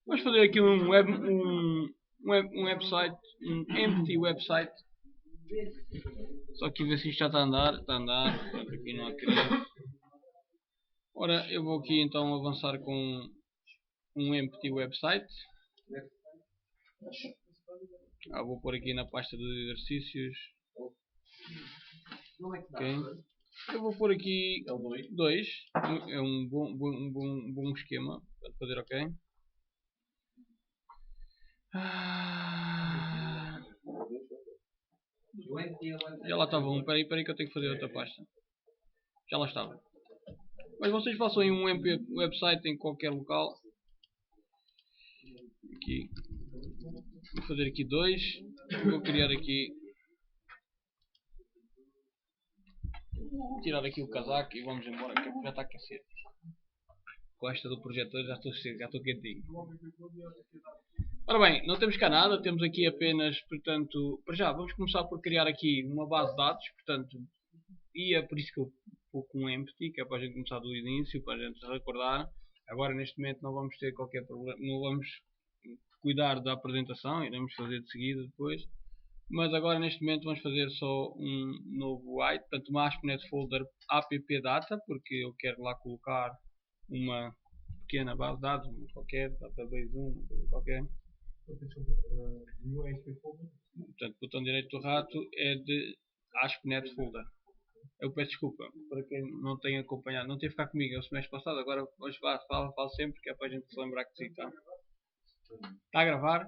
Vamos fazer aqui um website, um empty website. Só que ver se isto já está a andar. Está a andar. Portanto, aqui não há crise. Ora, eu vou aqui então avançar com um empty website. Vou pôr aqui na pasta dos exercícios. Ok. Eu vou pôr aqui 2. É um bom esquema para fazer, ok. Já lá estava um. Espera aí que eu tenho que fazer outra pasta. Já lá estava. Mas vocês façam em um website em qualquer local. Aqui. Vou fazer aqui 2. Vou criar aqui. Vou tirar aqui o casaco e vamos embora, que já está a aquecer. Com esta do projetor já estou quentinho. Ora bem, não temos cá nada, temos aqui apenas, portanto, para já vamos começar por criar aqui uma base de dados, portanto, e é por isso que eu vou com um empty, que é para a gente começar do início, para a gente recordar. Agora neste momento não vamos ter qualquer problema, não vamos cuidar da apresentação, iremos fazer de seguida depois. Mas agora neste momento vamos fazer só um novo item, portanto uma ASP.NET Folder appdata, porque eu quero lá colocar uma pequena base de dados, qualquer, database 1, qualquer. Portanto, o botão direito do rato é de ASP.NET Folder. Eu peço desculpa para quem não tem acompanhado, não teve cá comigo o semestre passado, agora hoje falo sempre, que é para a gente se lembrar que sim, está a gravar.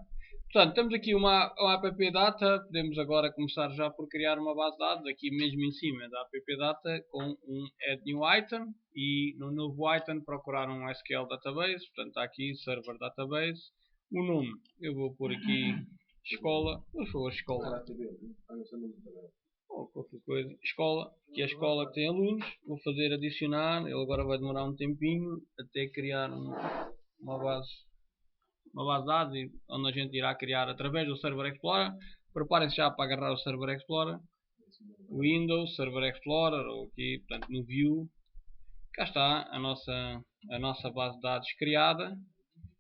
Portanto, temos aqui uma appdata, podemos agora começar já por criar uma base de dados, aqui mesmo em cima da appdata, com um add new item, e no novo item procurar um SQL database, portanto está aqui server database, o nome, eu vou pôr aqui escola, por favor escola, ou qualquer coisa, escola, que é a escola que tem alunos, vou fazer adicionar, ele agora vai demorar um tempinho até criar uma base de dados onde a gente irá criar através do Server Explorer. Preparem-se já para agarrar o Server Explorer, Windows, Server Explorer, ou aqui, portanto, no View. Cá está a nossa base de dados criada.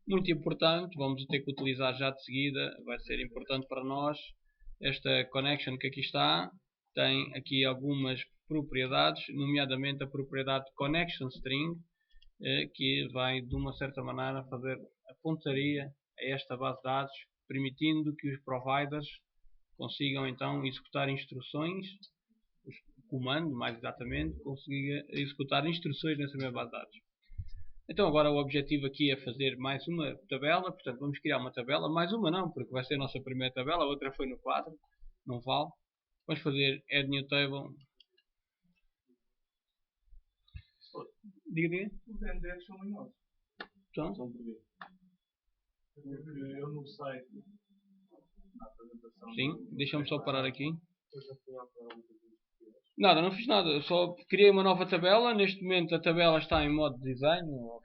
Muito importante, vamos ter que utilizar já de seguida, vai ser importante para nós. Esta connection que aqui está, tem aqui algumas propriedades, nomeadamente a propriedade connection string, que vai de uma certa maneira fazer a pontaria a esta base de dados, permitindo que os providers consigam então executar instruções, o comando mais exatamente, consiga executar instruções nessa mesma base de dados. Então agora o objetivo aqui é fazer mais uma tabela, portanto vamos criar uma tabela, mais uma não, porque vai ser a nossa primeira tabela, a outra foi no quadro, não vale. Vamos fazer add new table. Diga. Os NDFs são maiores. Então? Porque eu no site, na apresentação. Sim, deixa-me só parar aqui. Nada, não fiz nada, eu só criei uma nova tabela. Neste momento a tabela está em modo desenho,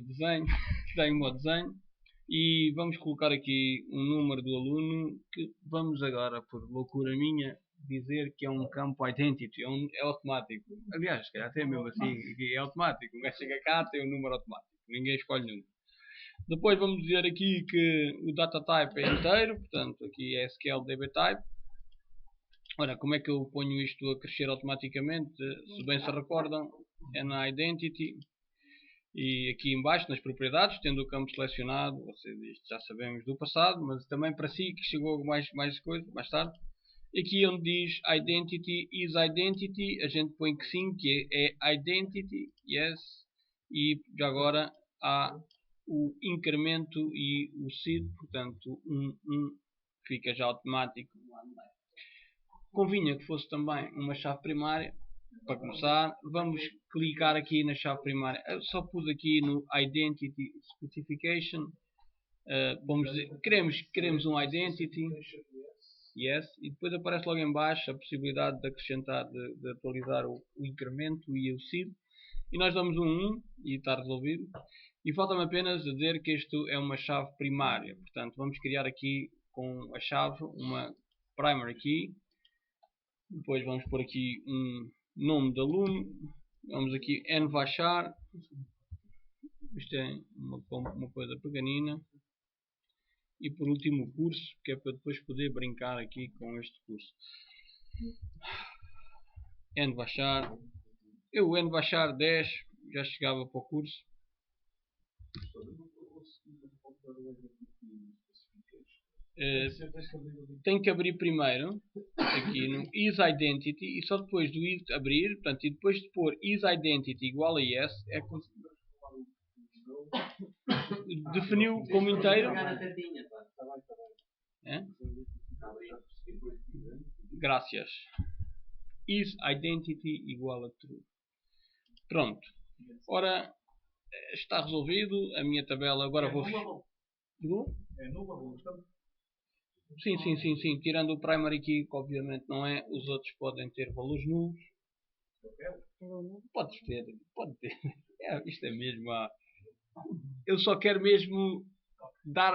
desenho, está em modo desenho. E vamos colocar aqui um número do aluno que vamos agora, por loucura minha, dizer que é um campo identity, é automático. Aliás, se calhar até mesmo assim, é automático. O gajo chega cá, tem um número automático, ninguém escolhe número. Depois vamos dizer aqui que o data type é inteiro, portanto aqui é SQL DB type. Ora, como é que eu ponho isto a crescer automaticamente? Se bem se recordam, é na identity e aqui embaixo nas propriedades, tendo o campo selecionado, isto já sabemos do passado, mas também para si que chegou mais coisa, mais tarde. Aqui onde diz identity is identity, a gente põe que sim, que é identity, yes, e já agora há o incremento e o seed, portanto fica já automático. Convinha que fosse também uma chave primária. Para começar, vamos clicar aqui na chave primária. Eu só pus aqui no Identity Specification. Vamos dizer, queremos um Identity. Yes. E depois aparece logo em baixo a possibilidade de acrescentar, de atualizar o incremento e o seed. E nós damos um 1 e está resolvido. E falta-me apenas dizer que isto é uma chave primária. Portanto, vamos criar aqui com a chave uma primary key. Depois vamos pôr aqui um nome de aluno. Vamos aqui nvachar. Isto é uma coisa pequenina. E por último o curso, que é para depois poder brincar aqui com este curso. N baixar. Eu N baixar 10 já chegava para o curso. Tem que abrir primeiro aqui no isIdentity e só depois do is abrir, portanto, e depois de pôr isIdentity igual a yes é que definiu como inteiro. É? Graças. isIdentity igual a true. Pronto. Ora, está resolvido a minha tabela. Agora vou fechar. É nula? Sim. Tirando o primary key, que obviamente não é. Os outros podem ter valores nulos. Pode ter. Isto é mesmo. Eu só quero mesmo dar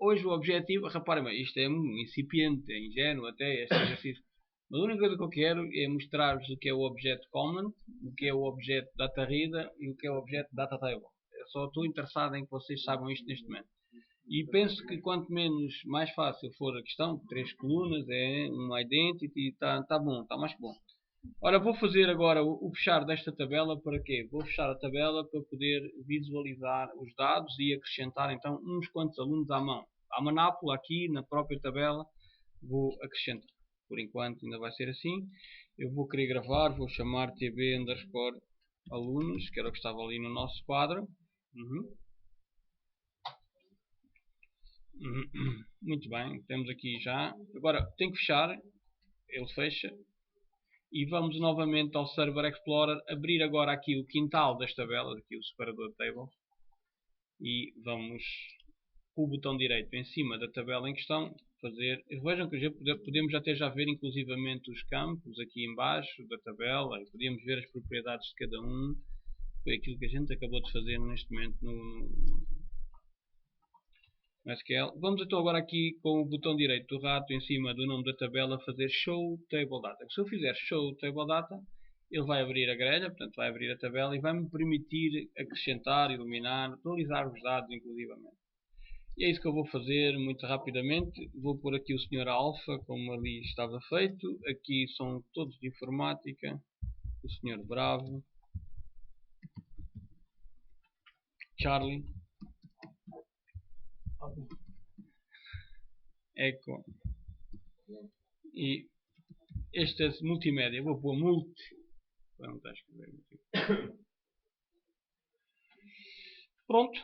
hoje o objetivo. Reparem, isto é incipiente, é ingênuo até este exercício. Mas a única coisa que eu quero é mostrar-vos o que é o objeto comment, o que é o objeto data reader e o que é o objeto data table. Eu só estou interessado em que vocês saibam isto neste momento. E penso que quanto menos mais fácil for a questão, 3 colunas, é um identity, está bom, está mais que bom. Ora, vou fazer agora o fechar desta tabela para quê? Vou fechar a tabela para poder visualizar os dados e acrescentar então uns quantos alunos à mão. À manápula aqui na própria tabela vou acrescentar. Por enquanto ainda vai ser assim. Eu vou querer gravar, vou chamar tb_alunos, que era o que estava ali no nosso quadro. Muito bem, temos aqui já. Agora tem que fechar, ele fecha. E vamos novamente ao Server Explorer, abrir agora aqui o quintal das tabelas, aqui o separador de tables. E vamos com o botão direito em cima da tabela em questão fazer. Vejam que podemos até já ver inclusivamente os campos aqui embaixo da tabela. E podemos ver as propriedades de cada um. Foi aquilo que a gente acabou de fazer neste momento no SQL. Vamos então agora aqui com o botão direito do rato em cima do nome da tabela fazer Show Table Data. Se eu fizer Show Table Data, ele vai abrir a grelha, portanto vai abrir a tabela e vai-me permitir acrescentar, eliminar, atualizar os dados inclusivamente. E é isso que eu vou fazer muito rapidamente. Vou pôr aqui o Sr. Alpha, como ali estava feito. Aqui são todos de informática. O Sr. Bravo. Charlie. Eco. E este é multimédia. Vou pôr multi. Não está a escrever. Pronto.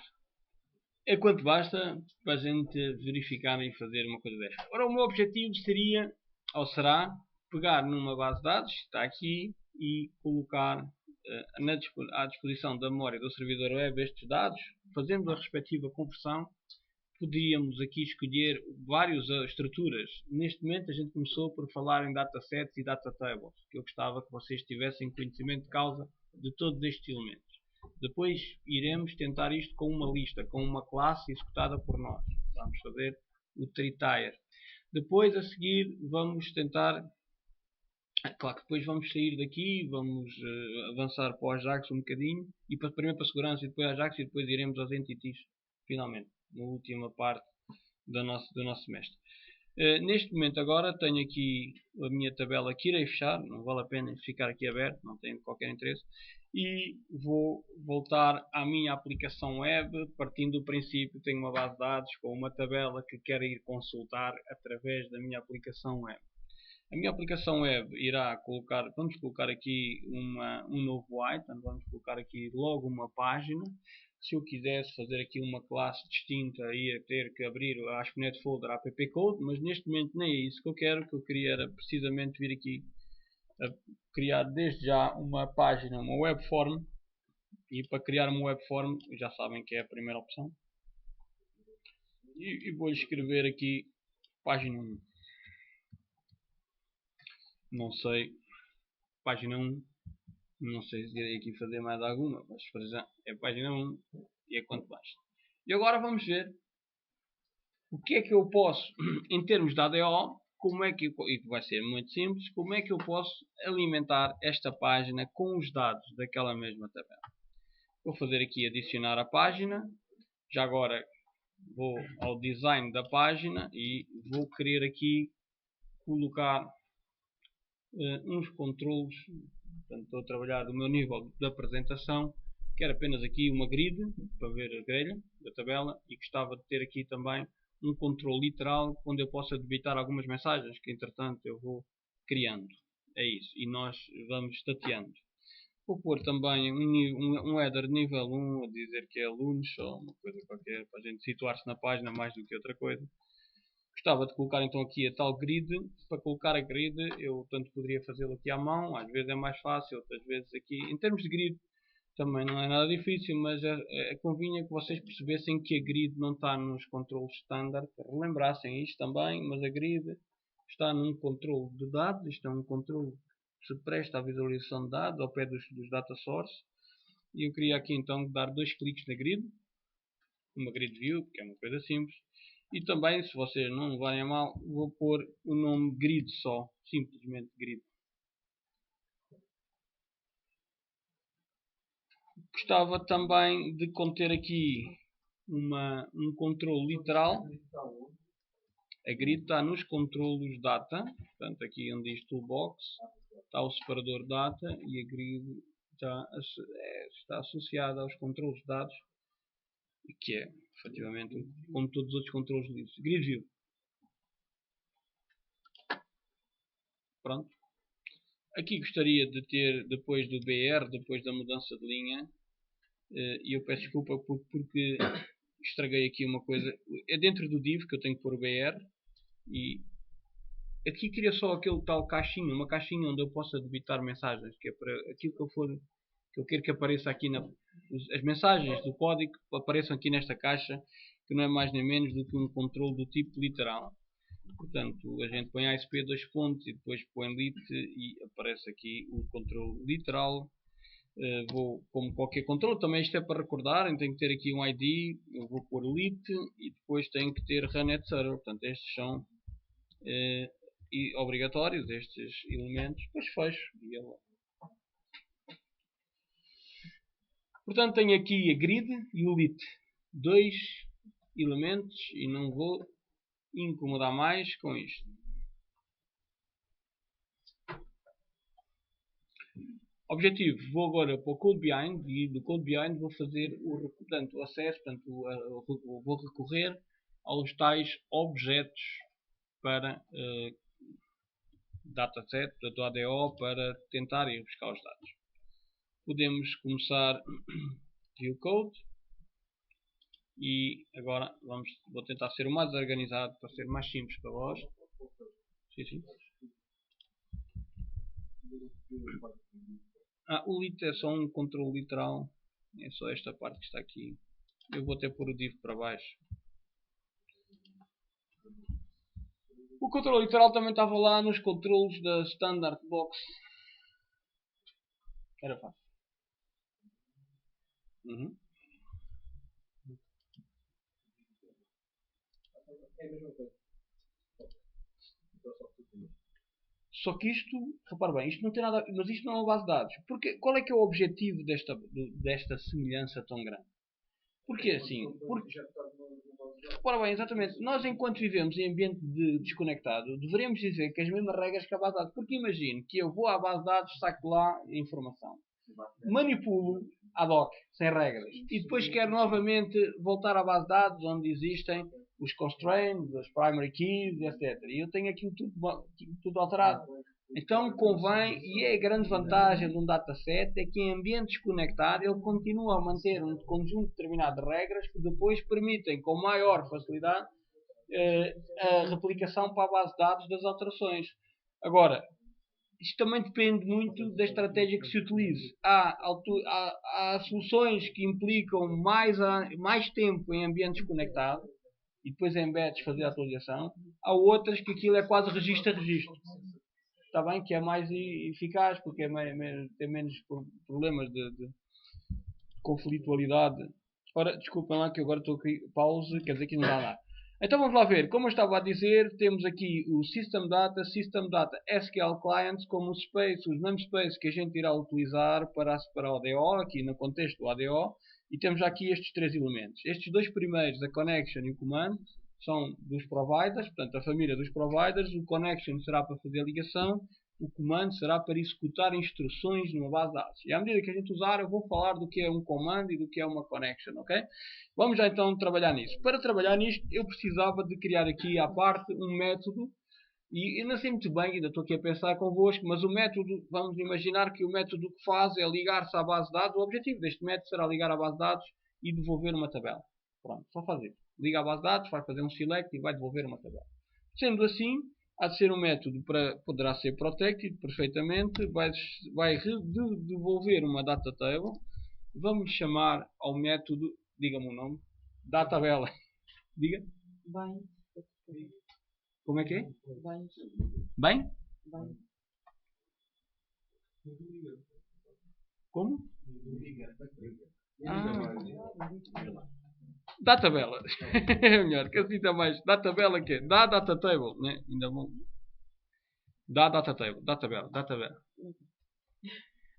É quanto basta para a gente verificar e fazer uma coisa desta. Ora, o meu objetivo seria, ou será, pegar numa base de dados, está aqui, e colocar à disposição da memória do servidor web estes dados, fazendo a respectiva conversão. Podíamos aqui escolher várias estruturas. Neste momento a gente começou por falar em datasets e data tables, que eu gostava que vocês tivessem conhecimento de causa de todos estes elementos. Depois iremos tentar isto com uma lista, com uma classe executada por nós. Vamos fazer o tree-tier. Depois a seguir vamos tentar... Claro que depois vamos sair daqui, vamos avançar para o Ajax um bocadinho, e primeiro para a segurança e depois Ajax, e depois iremos aos entities finalmente, na última parte do nosso semestre. Neste momento agora tenho aqui a minha tabela que irei fechar, não vale a pena ficar aqui aberto, não tenho qualquer interesse, e vou voltar à minha aplicação web, partindo do princípio que tenho uma base de dados com uma tabela que quero ir consultar através da minha aplicação web. A minha aplicação web irá colocar, vamos colocar aqui um novo item, vamos colocar aqui logo uma página. Se eu quisesse fazer aqui uma classe distinta, ia ter que abrir a ASP.NET Folder AppCode, mas neste momento nem é isso que eu quero. O que eu queria era precisamente vir aqui a criar desde já uma página, uma webform. E para criar uma webform, já sabem que é a primeira opção. E vou escrever aqui página 1. Não sei, página 1, não sei se irei aqui fazer mais alguma, mas por exemplo, é página 1 e é quanto basta. E agora vamos ver o que é que eu posso, em termos de ADO, como é que, e vai ser muito simples, como é que eu posso alimentar esta página com os dados daquela mesma tabela. Vou fazer aqui adicionar a página. Já agora vou ao design da página e vou querer aqui colocar uns controles. Portanto, estou a trabalhar do meu nível de apresentação. Quero apenas aqui uma grid para ver a grelha da tabela e gostava de ter aqui também um controle literal onde eu possa debitar algumas mensagens que entretanto eu vou criando. É isso. E nós vamos tateando. Vou pôr também um header de nível 1 a dizer que é alunos ou uma coisa qualquer para a gente situar-se na página mais do que outra coisa. Gostava de colocar então aqui a tal grid. Para colocar a grid eu tanto poderia fazê-lo aqui à mão, às vezes é mais fácil, outras vezes aqui. Em termos de grid também não é nada difícil, mas convinha que vocês percebessem que a grid não está nos controles standard, relembrassem isto também, mas a grid está num controle de dados, isto é um controle que se presta à visualização de dados ao pé dos data source. E eu queria aqui então dar 2 cliques na grid, uma grid view, que é uma coisa simples. E também, se vocês não levarem a mal, vou pôr o nome grid só, simplesmente grid. Gostava também de conter aqui um controle literal. A grid está nos controlos data, portanto aqui onde diz toolbox, está o separador data e a grid está associada aos controlos de dados, que é efetivamente como todos os outros controles livres. Grid view. Pronto. Aqui gostaria de ter, depois do BR, depois da mudança de linha, e eu peço desculpa porque estraguei aqui uma coisa. É dentro do div que eu tenho que pôr o BR, e aqui queria só aquele tal caixinha, uma caixinha onde eu possa debitar mensagens, que é para aquilo que eu quero que apareça aqui, as mensagens do código apareçam aqui nesta caixa, que não é mais nem menos do que um controle do tipo literal. Portanto, a gente põe ASP 2 pontos e depois põe lit e aparece aqui o controle literal. Vou, como qualquer controle, também isto é para recordar, tenho que ter aqui um ID, eu vou pôr lit e depois tenho que ter run@server. Portanto, estes são obrigatórios, estes elementos, depois fecho. Portanto, tenho aqui a grid e o lit, 2 elementos e não vou incomodar mais com isto. Objetivo, vou agora para o Code Behind e do Code Behind vou fazer o acesso, vou recorrer aos tais objetos para dataset, portanto ADO, para tentar ir buscar os dados. Podemos começar view code e agora vou tentar ser o mais organizado para ser mais simples para vós. Sim. O lit é só um controle literal, é só esta parte que está aqui. Eu vou até pôr o div para baixo. O controle literal também estava lá nos controles da Standard Box. Era fácil. É a mesma coisa. Só que isto, repare bem, isto não tem nada, mas isto não é uma base de dados. Porque, qual é que é o objetivo desta semelhança tão grande? Porque assim, repara bem, exatamente, nós enquanto vivemos em ambiente desconectado, deveríamos dizer que as mesmas regras que a base de dados. Porque imagino que eu vou à base de dados, saco lá a informação, manipulo ad hoc, sem regras, e depois quero novamente voltar à base de dados onde existem os constraints, as primary keys, etc. E eu tenho aquilo tudo alterado. Então convém, e é a grande vantagem de um dataset, é que em ambiente desconectado ele continua a manter um conjunto determinado de regras que depois permitem com maior facilidade a replicação para a base de dados das alterações. Agora, isto também depende muito da estratégia que se utilize. Há soluções que implicam mais tempo em ambiente desconectado e depois em batch fazer a atualização. Há outras que aquilo é quase registro a registro. Está bem? Que é mais eficaz porque tem menos problemas de conflitualidade. Ora, desculpem lá que agora estou aqui, pause, quer dizer que não dá lá. Então vamos lá ver, como eu estava a dizer, temos aqui o System Data SQL Clients como os namespaces que a gente irá utilizar para separar o ADO, aqui no contexto do ADO, e temos aqui estes três elementos. Estes dois primeiros, a connection e o command, são dos providers, portanto a família dos providers, o connection será para fazer a ligação, o command será para executar instruções numa base de dados. E à medida que a gente usar, eu vou falar do que é um command e do que é uma connection, ok? Vamos já então trabalhar nisso. Para trabalhar nisto, eu precisava de criar aqui à parte um método, e eu não sei muito bem, ainda estou aqui a pensar convosco, mas o método, vamos imaginar que o método que faz é ligar-se à base de dados. O objetivo deste método será ligar à base de dados e devolver uma tabela. Pronto, só fazer. Liga à base de dados, vai fazer um select e vai devolver uma tabela. Sendo assim, há de ser um método poderá ser protected perfeitamente, vai devolver uma data table. Vamos chamar ao método, diga-me o nome, databela. Diga. Bem. Como é que é? Bem. Bem? Bem. Como? Databela. É melhor, que assim está mais. Databela que é? Data table, né? Ainda bom. Data table, databela.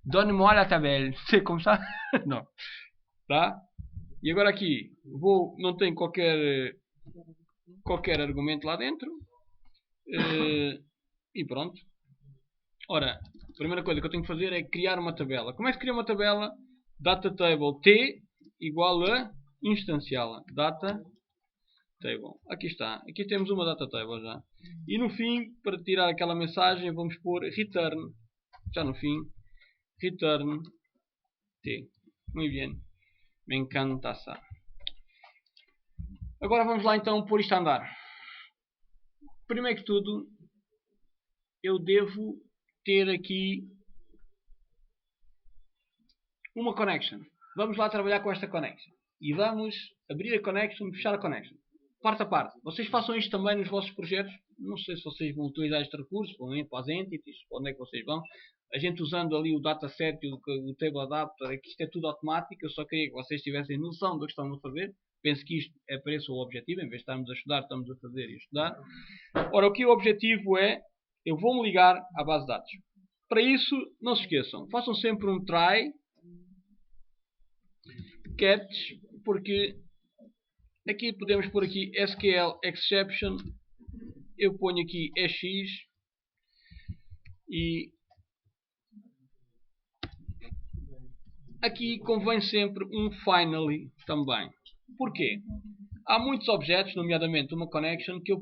Donne-moi la tabelle. Sei como está? Não. Tá? E agora aqui, não tem qualquer argumento lá dentro. E pronto. Ora, a primeira coisa que eu tenho que fazer é criar uma tabela. Como é que se cria uma tabela? Data table T igual a instanciá-la. Data table. Aqui está. Aqui temos uma data table já. E no fim, para tirar aquela mensagem, vamos pôr return. Já no fim, return T. Muito bem. Me encanta essa. Agora vamos lá então pôr isto a andar. Primeiro que tudo, eu devo ter aqui uma connection. Vamos lá trabalhar com esta connection. E vamos abrir a connection e fechar a connection. Parte a parte. Vocês façam isto também nos vossos projetos. Não sei se vocês vão utilizar este recurso, vão ir para as entities, para onde é que vocês vão. A gente usando ali o dataset e o table adapter, é que isto é tudo automático. Eu só queria que vocês tivessem noção do que estão a fazer. Penso que isto é para esse o objetivo. Em vez de estarmos a estudar, estamos a fazer e a estudar. Ora, o que o objetivo é, eu vou-me ligar à base de dados. Para isso, não se esqueçam, façam sempre um try catch, porque aqui podemos pôr aqui SQL exception, eu ponho aqui EX e aqui convém sempre um finally também. Porquê? Há muitos objetos, nomeadamente uma connection, que eu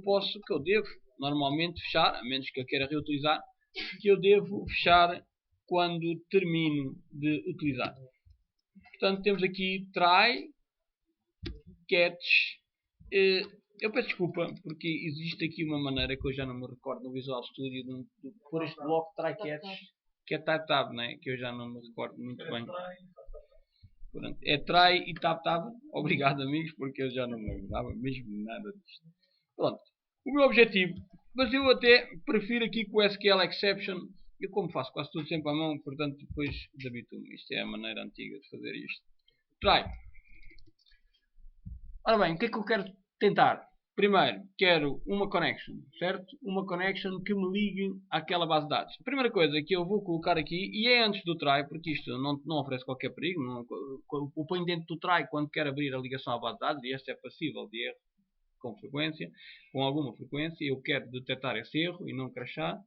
devo normalmente fechar, a menos que eu queira reutilizar, que eu devo fechar quando termino de utilizar. Portanto, temos aqui try, catch. Eu peço desculpa, porque existe aqui uma maneira que eu já não me recordo no Visual Studio de pôr este bloco try, catch, que é type tab, né? Que eu já não me recordo muito bem. Portanto, é try e tab. Obrigado, amigos, porque eu já não me lembrava mesmo nada disto. Pronto. O meu objetivo, mas eu até prefiro aqui com o SQL exception. Eu como faço quase tudo sempre à mão, portanto depois desabituo-me. Isto é a maneira antiga de fazer isto. Try. Ora bem, o que é que eu quero tentar? Primeiro, quero uma connection, certo? Uma connection que me ligue àquela base de dados. A primeira coisa que eu vou colocar aqui, e é antes do try, porque isto não oferece qualquer perigo, eu ponho dentro do try quando quero abrir a ligação à base de dados, e este é passível de erro com alguma frequência, eu quero detectar esse erro e não crashar.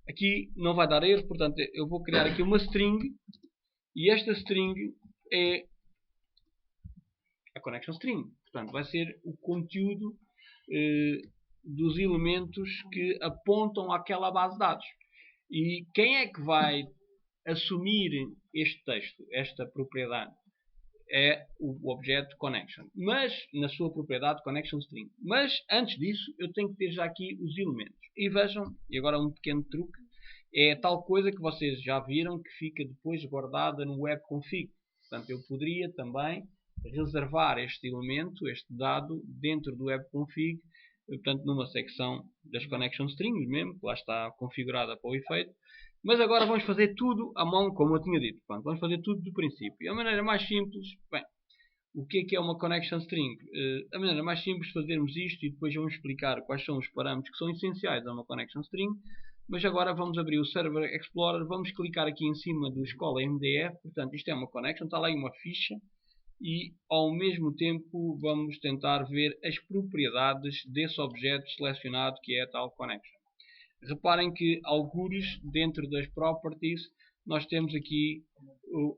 Aqui não vai dar erro, portanto eu vou criar aqui uma string, e esta string é a connection string. Portanto, vai ser o conteúdo dos elementos que apontam àquela base de dados. E quem é que vai assumir este texto, esta propriedade? É o objeto connection, mas na sua propriedade connection string. Mas antes disso eu tenho que ter já aqui os elementos. E vejam, e agora um pequeno truque, é tal coisa que vocês já viram que fica depois guardada no webconfig. Portanto, eu poderia também reservar este elemento, este dado, dentro do webconfig, portanto numa secção das connection strings mesmo, que lá está configurada para o efeito. Mas agora vamos fazer tudo à mão, como eu tinha dito. Portanto, vamos fazer tudo do princípio. E a maneira mais simples, bem, O que é uma connection string? A maneira mais simples de fazermos isto, e depois vamos explicar quais são os parâmetros que são essenciais a uma connection string, mas agora vamos abrir o Server Explorer, vamos clicar aqui em cima do escola MDF, portanto isto é uma connection, está lá em uma ficha, e ao mesmo tempo vamos tentar ver as propriedades desse objeto selecionado que é a tal connection. Reparem que algures dentro das properties nós temos aqui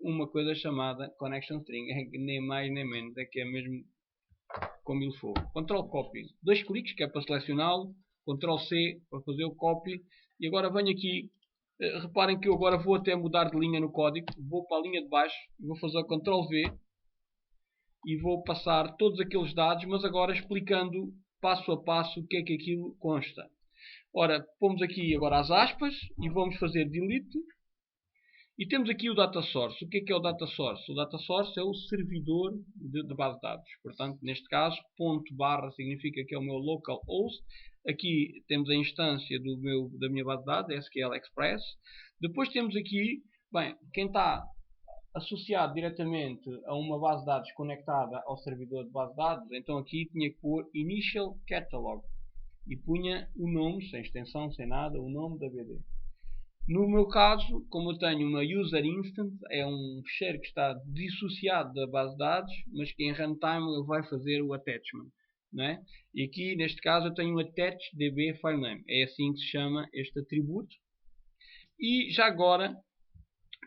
uma coisa chamada connection string, nem mais nem menos, é que é mesmo como ele for. Ctrl copy, 2 cliques que é para selecioná-lo, Ctrl C para fazer o copy, e agora venho aqui, reparem que eu agora vou até mudar de linha no código, vou para a linha de baixo, vou fazer o Ctrl V e vou passar todos aqueles dados, mas agora explicando passo a passo o que é que aquilo consta. Ora, pomos aqui agora as aspas e vamos fazer delete. E temos aqui o data source. O que é o data source? O data source é o servidor de base de dados. Portanto, neste caso, ponto barra significa que é o meu localhost. Aqui temos a instância da minha base de dados, SQL Express. Depois temos aqui, bem, quem está associado diretamente a uma base de dados conectada ao servidor de base de dados, então aqui tinha que pôr Initial Catalog. E punha o nome, sem extensão, sem nada, o nome da BD. No meu caso, como eu tenho uma user instance, é um ficheiro que está dissociado da base de dados, mas que em runtime ele vai fazer o attachment. Não é? E aqui, neste caso, eu tenho um attached.db filename. É assim que se chama este atributo. E já agora,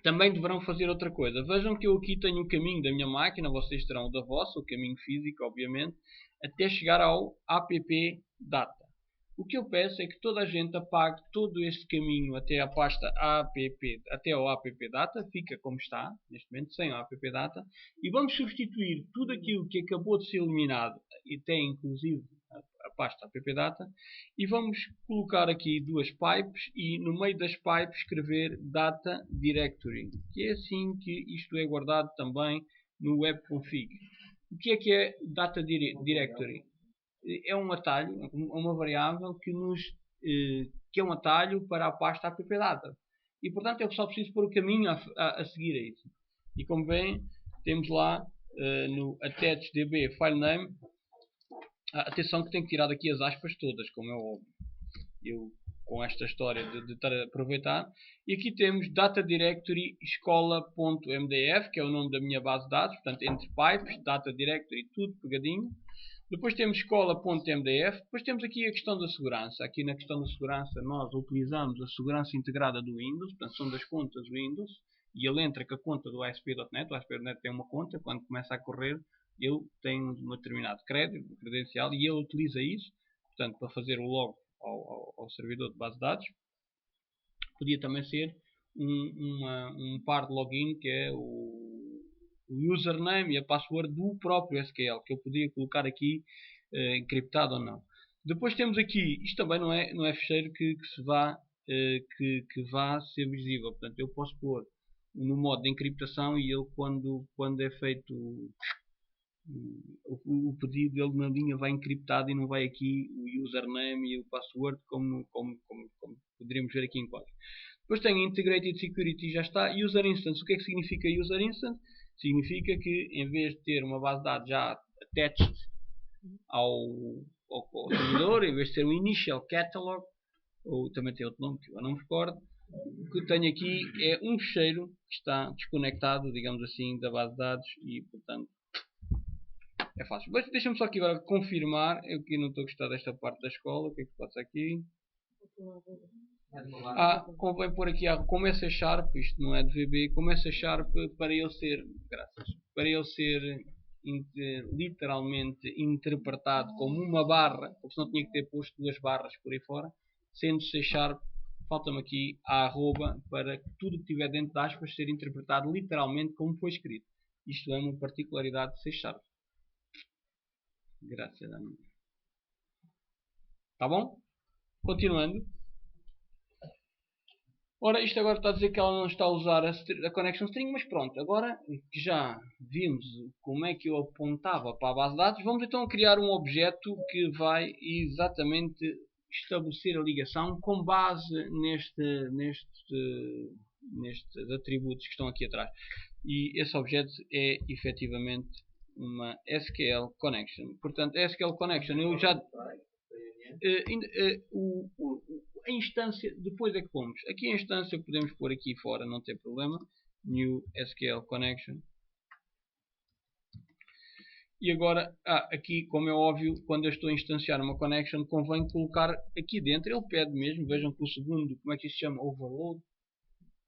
também deverão fazer outra coisa. Vejam que eu aqui tenho o caminho da minha máquina, vocês terão o da vossa, o caminho físico, obviamente, até chegar ao appdata. O que eu peço é que toda a gente apague todo este caminho até a pasta app, até ao appdata, fica como está, neste momento, sem o appdata, e vamos substituir tudo aquilo que acabou de ser eliminado, e tem inclusive a pasta appdata, e vamos colocar aqui duas pipes, e no meio das pipes escrever data directory, que é assim que isto é guardado também no webconfig. O que é data directory? É um atalho, uma variável que é um atalho para a pasta appdata. E portanto eu só preciso pôr o caminho a seguir a isso. E como veem, temos lá no attached.db filename, atenção que tenho que tirar daqui as aspas todas, como é óbvio. Eu com esta história de estar a aproveitar. E aqui temos data directory escola.mdf, que é o nome da minha base de dados, portanto entre pipes, data directory, tudo pegadinho. Depois temos escola.mdf, depois temos aqui a questão da segurança. Aqui na questão da segurança nós utilizamos a segurança integrada do Windows, portanto são das contas Windows, e ele entra com a conta do ASP.NET. O ASP.NET tem uma conta, quando começa a correr, ele tem um determinado crédito, credencial, e ele utiliza isso, portanto, para fazer o log ao servidor de base de dados. Podia também ser um par de login, que é o username e a password do próprio SQL, que eu podia colocar aqui encriptado ou não. Depois temos aqui, isto também não é ficheiro que vá ser visível, portanto eu posso pôr no modo de encriptação, e ele quando é feito o pedido, ele na linha vai encriptado e não vai aqui o username e o password como poderíamos ver aqui em código. Depois tem Integrated Security, já está. User Instance, o que é que significa User Instance? Significa que em vez de ter uma base de dados já attached ao servidor, em vez de ter um Initial Catalog, ou também tem outro nome que eu não me recordo, o que tenho aqui é um ficheiro que está desconectado, digamos assim, da base de dados, e portanto é fácil. Mas deixa-me só aqui agora confirmar. Eu aqui não estou a gostar desta parte da escola. O que é que se passa aqui? Convém pôr aqui como é C Sharp, isto não é de VB, como é C Sharp, para ele ser, literalmente interpretado como uma barra, porque senão tinha que ter posto duas barras por aí fora. Sendo C Sharp, falta-me aqui a arroba para tudo que tiver dentro de aspas ser interpretado literalmente como foi escrito. Isto é uma particularidade de C Sharp. Graças a Deus. Tá bom? Continuando. Ora, isto agora está a dizer que ela não está a usar a connection string, mas pronto, agora que já vimos como é que eu apontava para a base de dados, vamos então criar um objeto que vai exatamente estabelecer a ligação com base nestes atributos que estão aqui atrás. E esse objeto é efetivamente uma SQL connection. Portanto, a SQL connection eu já a instância depois é que pomos. Aqui a instância podemos pôr aqui fora, não tem problema. New SQL connection. E agora, aqui, como é óbvio, quando eu estou a instanciar uma connection, convém colocar aqui dentro. Ele pede mesmo, vejam que o segundo, como é que isto se chama? Overload.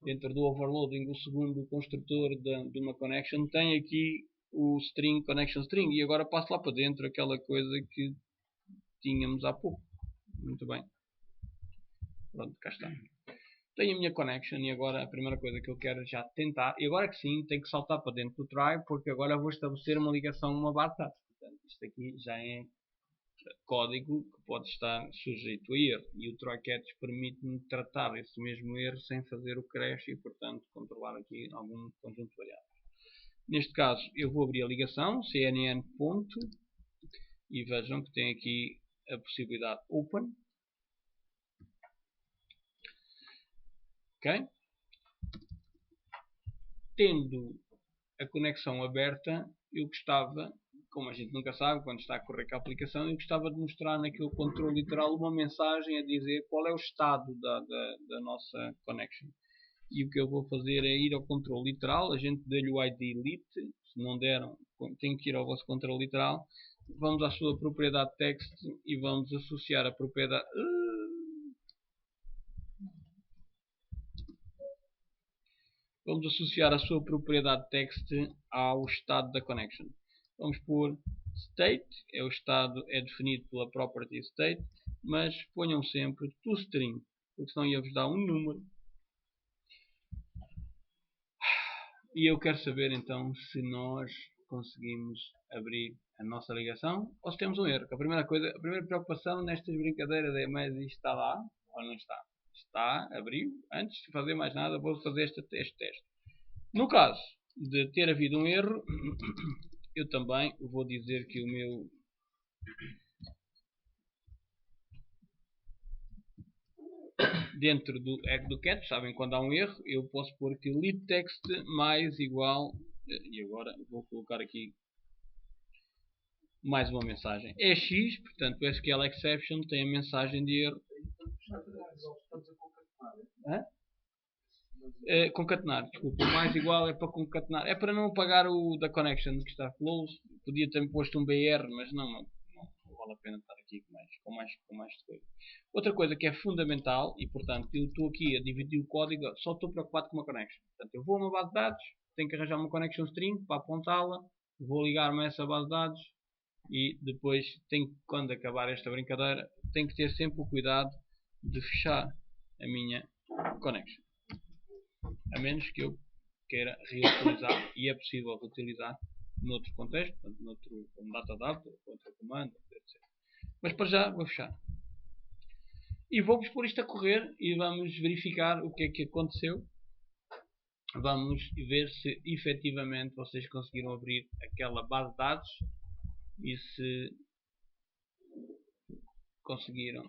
Dentro do overloading, o segundo construtor de uma connection tem aqui o string, connection string. E agora passo lá para dentro aquela coisa que tínhamos há pouco. Muito bem. Pronto, cá está. Tenho a minha connection e agora a primeira coisa que eu quero já tentar, e agora que sim, tenho que saltar para dentro do try, porque agora vou estabelecer uma ligação a uma base de dados. Portanto, isto aqui já é código que pode estar sujeito a erro, e o try catch permite-me tratar esse mesmo erro sem fazer o crash e, portanto, controlar aqui algum conjunto de variáveis. Neste caso, eu vou abrir a ligação, cnn. E vejam que tem aqui a possibilidade open. Ok? Tendo a conexão aberta, eu gostava, como a gente nunca sabe quando está a correr com a aplicação, eu gostava de mostrar naquele controle literal uma mensagem a dizer qual é o estado da nossa connection. E o que eu vou fazer é ir ao controle literal, a gente dê-lhe o ID lit, se não deram, tem que ir ao vosso controle literal, vamos à sua propriedade text e vamos associar a propriedade... Vamos associar a sua propriedade text ao estado da connection. Vamos pôr state, o estado é definido pela property state, mas ponham sempre toString, porque senão ia-vos dar um número. E eu quero saber então se nós conseguimos abrir a nossa ligação ou se temos um erro. A primeira preocupação nestas brincadeiras é: mas isto está lá ou não está? Está, abriu. Antes de fazer mais nada, vou fazer este teste. No caso de ter havido um erro, eu também vou dizer que o meu dentro do catch, sabem quando há um erro, eu posso pôr aqui lit text mais igual, e agora vou colocar aqui mais uma mensagem. É X, portanto o SQL exception tem a mensagem de erro. Concatenar, desculpa, o mais igual é para concatenar, é para não apagar o da connection que está close. Podia ter posto um BR, mas não vale a pena estar aqui com mais coisa. Outra coisa que é fundamental, e portanto eu estou aqui a dividir o código, só estou preocupado com uma connection. Portanto, eu vou a uma base de dados, tenho que arranjar uma connection string para apontá-la, vou ligar-me a essa base de dados e depois quando acabar esta brincadeira, tenho que ter sempre o cuidado de fechar a minha connection. A menos que eu queira reutilizar, e é possível reutilizar noutro contexto, como Datadog, outra comando, etc. Mas para já vou fechar. E vou-vos pôr isto a correr e vamos verificar o que é que aconteceu. Vamos ver se efetivamente vocês conseguiram abrir aquela base de dados e se conseguiram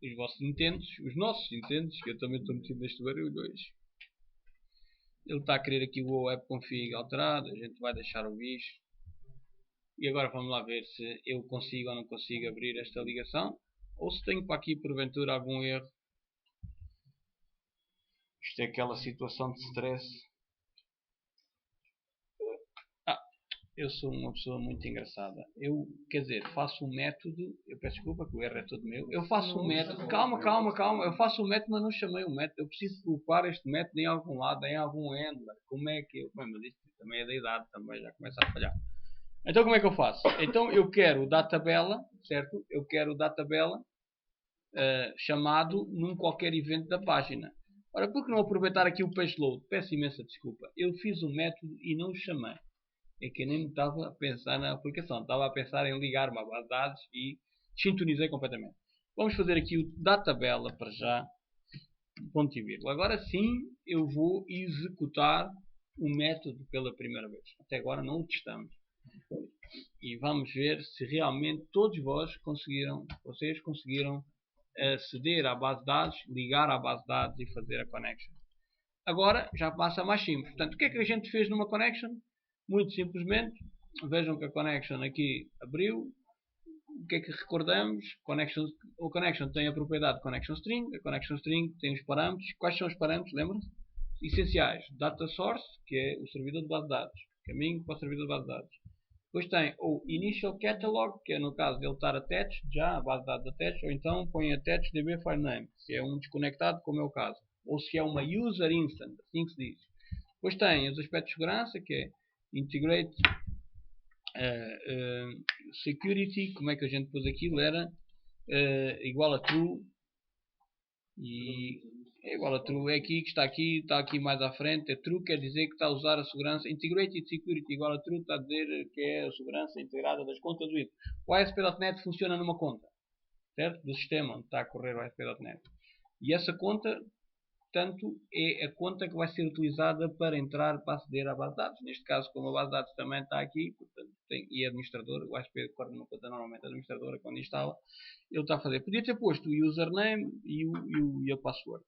os vossos intentos, os nossos intentos, que eu também estou metido neste barulho hoje. Ele está a querer aqui o web config alterado, a gente vai deixar o bicho. E agora vamos lá ver se eu consigo ou não consigo abrir esta ligação, ou se tenho para aqui porventura algum erro. Isto é aquela situação de stress. Eu sou uma pessoa muito engraçada. Eu, quer dizer, faço um método. Eu peço desculpa que o erro é todo meu. Eu faço um método. Calma. Eu faço um método, mas não chamei o método. Eu preciso colocar este método em algum lado, em algum handler. Como é que eu. Bem, mas isto também é da idade, também já começa a falhar. Então, como é que eu faço? Então, eu quero da tabela, certo? Eu quero da tabela chamado num qualquer evento da página. Ora, por que não aproveitar aqui o page load? Peço imensa desculpa. Eu fiz o método e não o chamei. É que eu nem estava a pensar na aplicação, estava a pensar em ligar uma base de dados e sintonizei completamente. Vamos fazer aqui o da tabela para já, ponto e vírgula. Agora sim eu vou executar o método pela primeira vez. Até agora não o testamos. E vamos ver se realmente todos vocês conseguiram aceder à base de dados, ligar à base de dados e fazer a connection. Agora já passa mais simples. Portanto, o que é que a gente fez numa connection? Muito simplesmente, vejam que a connection aqui abriu. O que é que recordamos? O connection tem a propriedade connection string. A connection string tem os parâmetros. Quais são os parâmetros? Lembram-se? Essenciais. Data source, que é o servidor de base de dados. Caminho para o servidor de base de dados. Depois tem o initial catalog, que é no caso dele estar attached, já a base de dados attached, ou então põe attached db file name, se é um desconectado, como é o caso. Ou se é uma user instant, assim que se diz. Depois tem os aspectos de segurança, que é integrate security, como é que a gente pôs aquilo, era igual a true, e é igual a true, é aqui que está aqui mais à frente, é true quer dizer que está a usar a segurança, integrated security igual a true está a dizer que é a segurança integrada das contas do IP. O ASP.NET funciona numa conta, certo? Do sistema onde está a correr o ASP.NET. E essa conta, portanto, é a conta que vai ser utilizada para entrar, para aceder à base de dados. Neste caso, como a base de dados também está aqui, portanto, e é administrador, o ASP corre numa conta normalmente administradora quando instala, ele está a fazer. Podia ter posto o username e a password.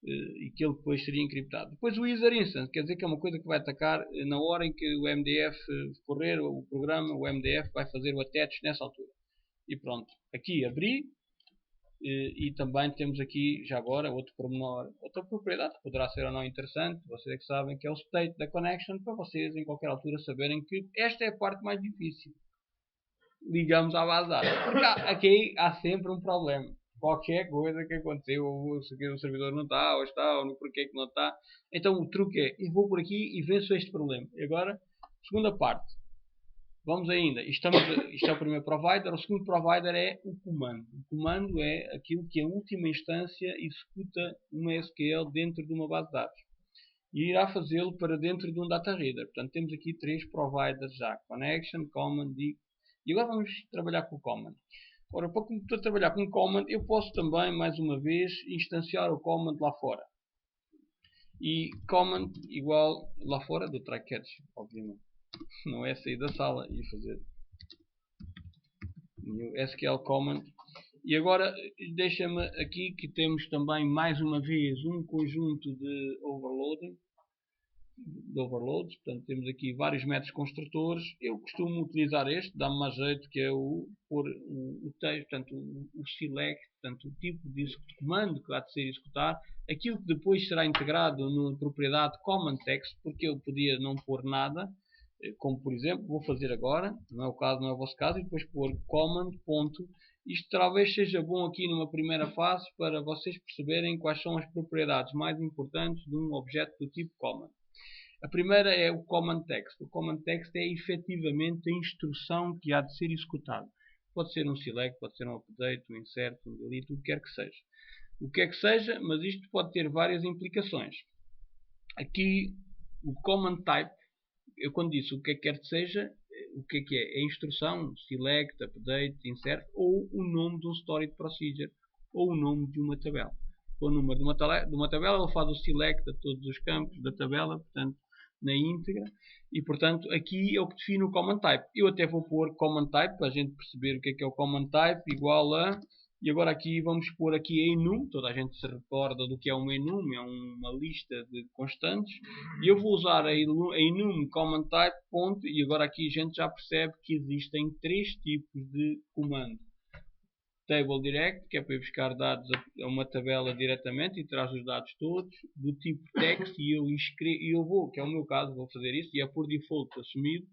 E que ele depois seria encriptado. Depois o user instance, quer dizer que é uma coisa que vai atacar na hora em que o MDF correr, o programa, o MDF vai fazer o attach nessa altura. E pronto, aqui abri, e também temos aqui, já agora, outro pormenor, outra propriedade que poderá ser ou não interessante, vocês é que sabem, que é o state da connection, para vocês em qualquer altura saberem que esta é a parte mais difícil. Ligamos à base de dados. Porque aqui há sempre um problema. Qualquer coisa que aconteceu, ou o servidor não está, ou está, ou no porquê que não está. Então o truque é, eu vou por aqui e venço este problema. E agora, segunda parte. Vamos ainda. Isto é o primeiro provider. O segundo provider é o comando. O comando é aquilo que, em última instância, executa uma SQL dentro de uma base de dados. E irá fazê-lo para dentro de um data reader. Portanto, temos aqui três providers já. Connection, command e agora vamos trabalhar com o command. Ora, para trabalhar com o command, eu posso também, mais uma vez, instanciar o command lá fora. E command igual lá fora do try catch, obviamente. Não é sair da sala e fazer new SQL command. E agora deixa-me aqui que temos também mais uma vez um conjunto de overloads. Portanto temos aqui vários métodos construtores. Eu costumo utilizar este, dá-me mais jeito, que é o texto, portanto o select, portanto o tipo de comando que há de ser executar, aquilo que depois será integrado na propriedade command text, porque eu podia não pôr nada, como por exemplo vou fazer agora, não é o caso, não é o vosso caso, e depois pôr command ponto. Isto talvez seja bom aqui numa primeira fase para vocês perceberem quais são as propriedades mais importantes de um objeto do tipo command. A primeira é o command text. O command text é efetivamente a instrução que há de ser executada. Pode ser um select, pode ser um update, um insert, um delete, o que quer que seja. O que quer que seja, mas isto pode ter várias implicações. Aqui, o command type, eu quando disse o que é que quer que seja, o que é? É a instrução, select, update, insert, ou o nome de um storage procedure, ou o nome de uma tabela. O número de uma tabela, ele faz o select a todos os campos da tabela, portanto, na íntegra, e portanto aqui é o que define o command type. Eu até vou pôr command type para a gente perceber o que é o command type, igual a, e agora aqui vamos pôr aqui a enum, toda a gente se recorda do que é um enum, é uma lista de constantes, e eu vou usar a enum command type ponto, e agora aqui a gente já percebe que existem três tipos de comando. Table Direct, que é para ir buscar dados a uma tabela diretamente e traz os dados todos, do tipo text, e eu vou, que é o meu caso, vou fazer isso, e é por default assumido,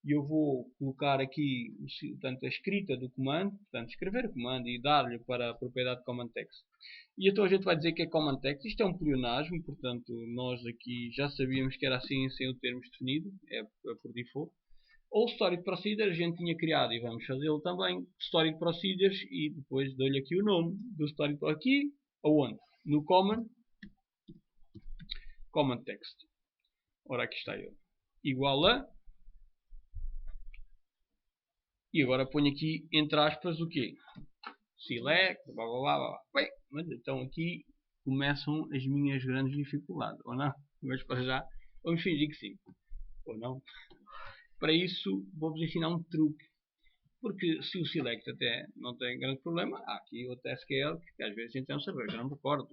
e eu vou colocar aqui portanto, a escrita do comando, portanto, escrever o comando e dar-lhe para a propriedade command text. E então a gente vai dizer que é command text, isto é um pleonasmo, portanto, nós aqui já sabíamos que era assim sem o termos definido, é por default. Ou Storage Procedure a gente tinha criado e vamos fazê-lo também. Storage Procedures e depois dou-lhe aqui o nome do Storage Procedure. Aqui, aonde? No Command Text. Ora, aqui está ele. Igual a. E agora ponho aqui, entre aspas, o quê? Select, blá blá blá blá. Bem, mas então aqui começam as minhas grandes dificuldades, ou não? Mas para já, vamos fingir que sim. Ou não? Para isso, vou-vos ensinar um truque. Porque se o select até não tem grande problema, há aqui outro SQL que às vezes então saber, já não me recordo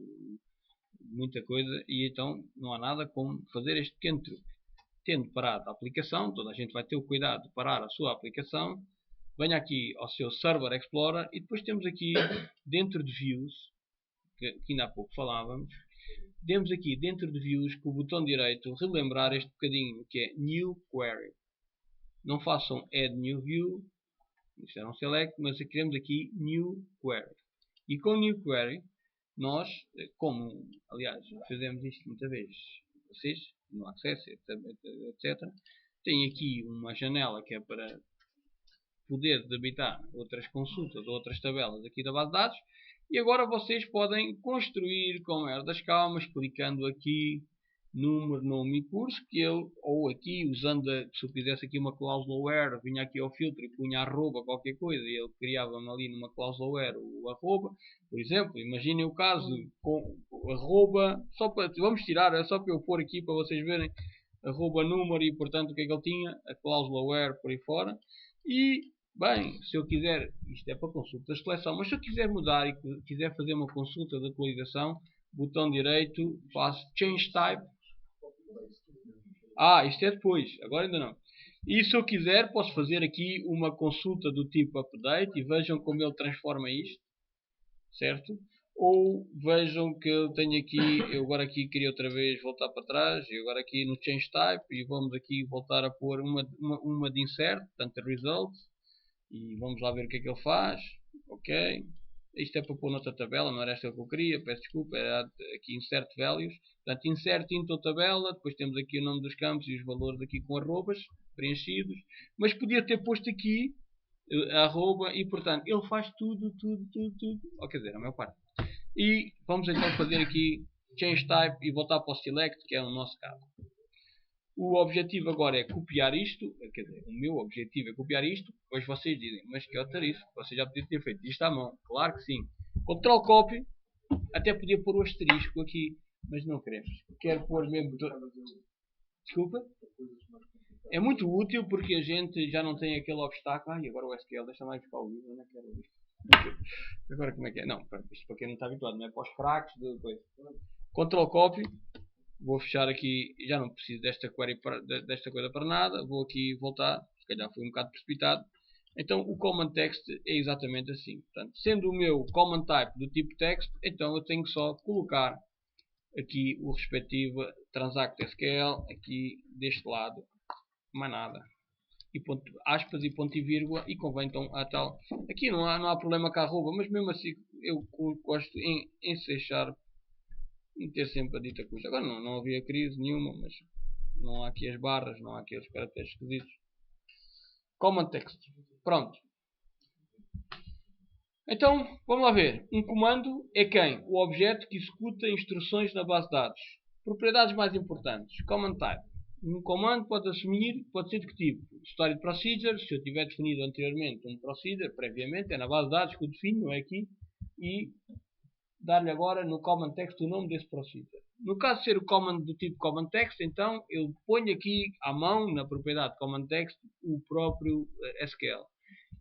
muita coisa, e então não há nada como fazer este pequeno truque. tendo parado a aplicação, toda a gente vai ter o cuidado de parar a sua aplicação, venha aqui ao seu Server Explorer e depois temos aqui dentro de Views, que ainda há pouco falávamos, temos aqui dentro de Views com o botão direito relembrar este bocadinho que é New Query. Não façam Add New View, isto era um select, mas queremos aqui New Query. E com New Query, nós, como aliás fazemos isto muitas vezes, vocês no Access, etc. Tem aqui uma janela que é para poder debitar outras consultas, outras tabelas aqui da base de dados. E agora vocês podem construir com R das calmas, clicando aqui número, nome e curso, que eu, ou aqui, usando, se eu quisesse aqui uma cláusula where, vinha aqui ao filtro e punha arroba qualquer coisa, e ele criava-me ali numa cláusula where o arroba, por exemplo. Imaginem o caso com arroba, só para, vamos tirar, é só para eu pôr aqui para vocês verem, arroba número e portanto o que é que ele tinha, a cláusula where por aí fora. E bem, se eu quiser, isto é para consulta de seleção, mas se eu quiser mudar e quiser fazer uma consulta de atualização, botão direito, faço Change Type. Isto é depois, agora ainda não. E se eu quiser, posso fazer aqui uma consulta do tipo Update e vejam como ele transforma isto, certo? Ou vejam que eu tenho aqui, eu agora aqui queria outra vez voltar para trás, e agora aqui no Change Type, e vamos aqui voltar a pôr uma de Insert, portanto Results. E vamos lá ver o que é que ele faz. Ok. Isto é para pôr noutra tabela, não era esta que eu queria, peço desculpa, era aqui Insert Values. Portanto, Insert into tabela, depois temos aqui o nome dos campos e os valores aqui com arrobas preenchidos. Mas podia ter posto aqui arroba e, portanto, ele faz tudo. Ou quer dizer, a maior parte. E vamos então fazer aqui Change Type e voltar para o Select, que é o nosso caso. O objetivo agora é copiar isto, quer dizer, o meu objetivo é copiar isto, depois vocês dizem, mas que isso, você já podia ter feito isto à mão, claro que sim. Ctrl Copy, até podia pôr o asterisco aqui, mas não queremos, quero pôr mesmo, desculpa, é muito útil porque a gente já não tem aquele obstáculo, e agora o SQL, deixa mais buscar o livro, não quero isto. Agora como é que é? Não, isto para quem não está habituado, não é para os fracos, depois. Ctrl Copy. Vou fechar aqui, já não preciso desta query desta coisa para nada. Vou aqui voltar, se calhar foi um bocado precipitado. Então o command text é exatamente assim. Portanto, sendo o meu command type do tipo text, então eu tenho que só colocar aqui o respectivo transact SQL aqui deste lado, mais nada. E ponto, aspas e ponto e vírgula, e convém então a tal. Aqui não há problema com a arroba, mas mesmo assim eu gosto em C# ter sempre a dita coisa. Agora não havia crise nenhuma, mas não há aqui as barras, não há aqui os caracteres esquisitos. Command text. Pronto. Então, vamos lá ver. Um comando é quem? O objeto que executa instruções na base de dados. Propriedades mais importantes. Command type. Um comando pode assumir, pode ser de que tipo? Stored procedure, se eu tiver definido anteriormente um procedure, previamente, é na base de dados que eu defino, não é aqui. E dar-lhe agora no command text o nome desse procedure. No caso de ser o command do tipo command text, então eu ponho aqui à mão, na propriedade command text, o próprio SQL.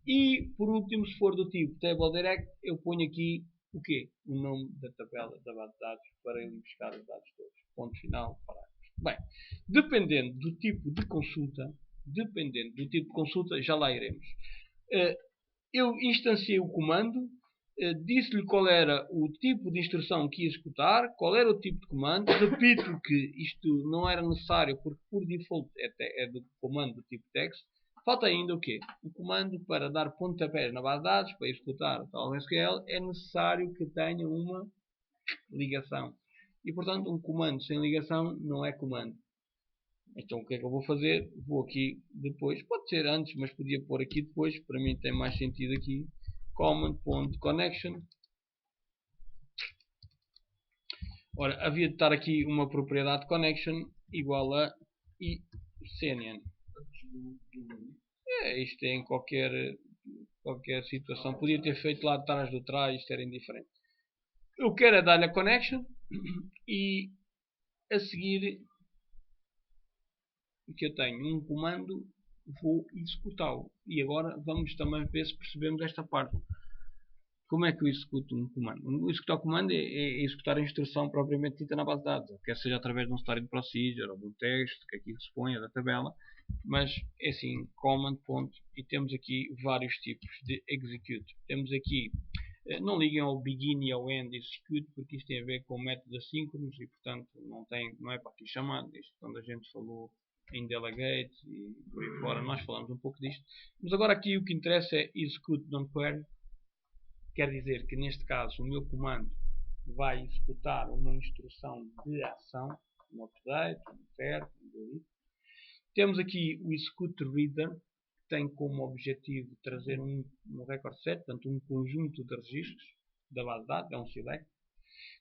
E, por último, se for do tipo table direct, eu ponho aqui o quê? O nome da tabela da base de dados para ele buscar os dados todos. Ponto final, parágrafo. Bem, dependendo do tipo de consulta, já lá iremos. Eu instanciei o comando, disse-lhe qual era o tipo de instrução que ia executar, qual era o tipo de comando. Repito que isto não era necessário porque por default é do comando do tipo text. Falta ainda o quê? O comando para dar pontapés na base de dados, para executar o tal SQL, é necessário que tenha uma ligação. E portanto um comando sem ligação não é comando. Então o que é que eu vou fazer? Vou aqui depois, pode ser antes, mas podia pôr aqui depois, para mim tem mais sentido aqui. Command.connection. Ora, havia de estar aqui uma propriedade connection igual a CNN. Isto é em qualquer situação. Podia ter feito lá atrás do try, isto era indiferente. Eu quero é dar-lhe a connection e a seguir que eu tenho um comando, vou executá-lo. E agora vamos também ver se percebemos esta parte. como é que eu executo um comando? O executar o comando é executar a instrução propriamente dita na base de dados, quer seja através de um story procedure ou de um texto que aqui se põe, da tabela, mas é assim, command, ponto, e temos aqui vários tipos de execute. Temos aqui, não liguem ao begin e ao end execute, porque isto tem a ver com métodos assíncronos e portanto não é para aqui chamado, isto quando a gente falou em delegate e por aí fora, nós falamos um pouco disto, mas agora aqui o que interessa é execute non-query. Quer dizer que neste caso o meu comando vai executar uma instrução de ação, um update, um insert, um delete. Temos aqui o execute reader, que tem como objetivo trazer um record set, portanto um conjunto de registros da base de dados, é um select.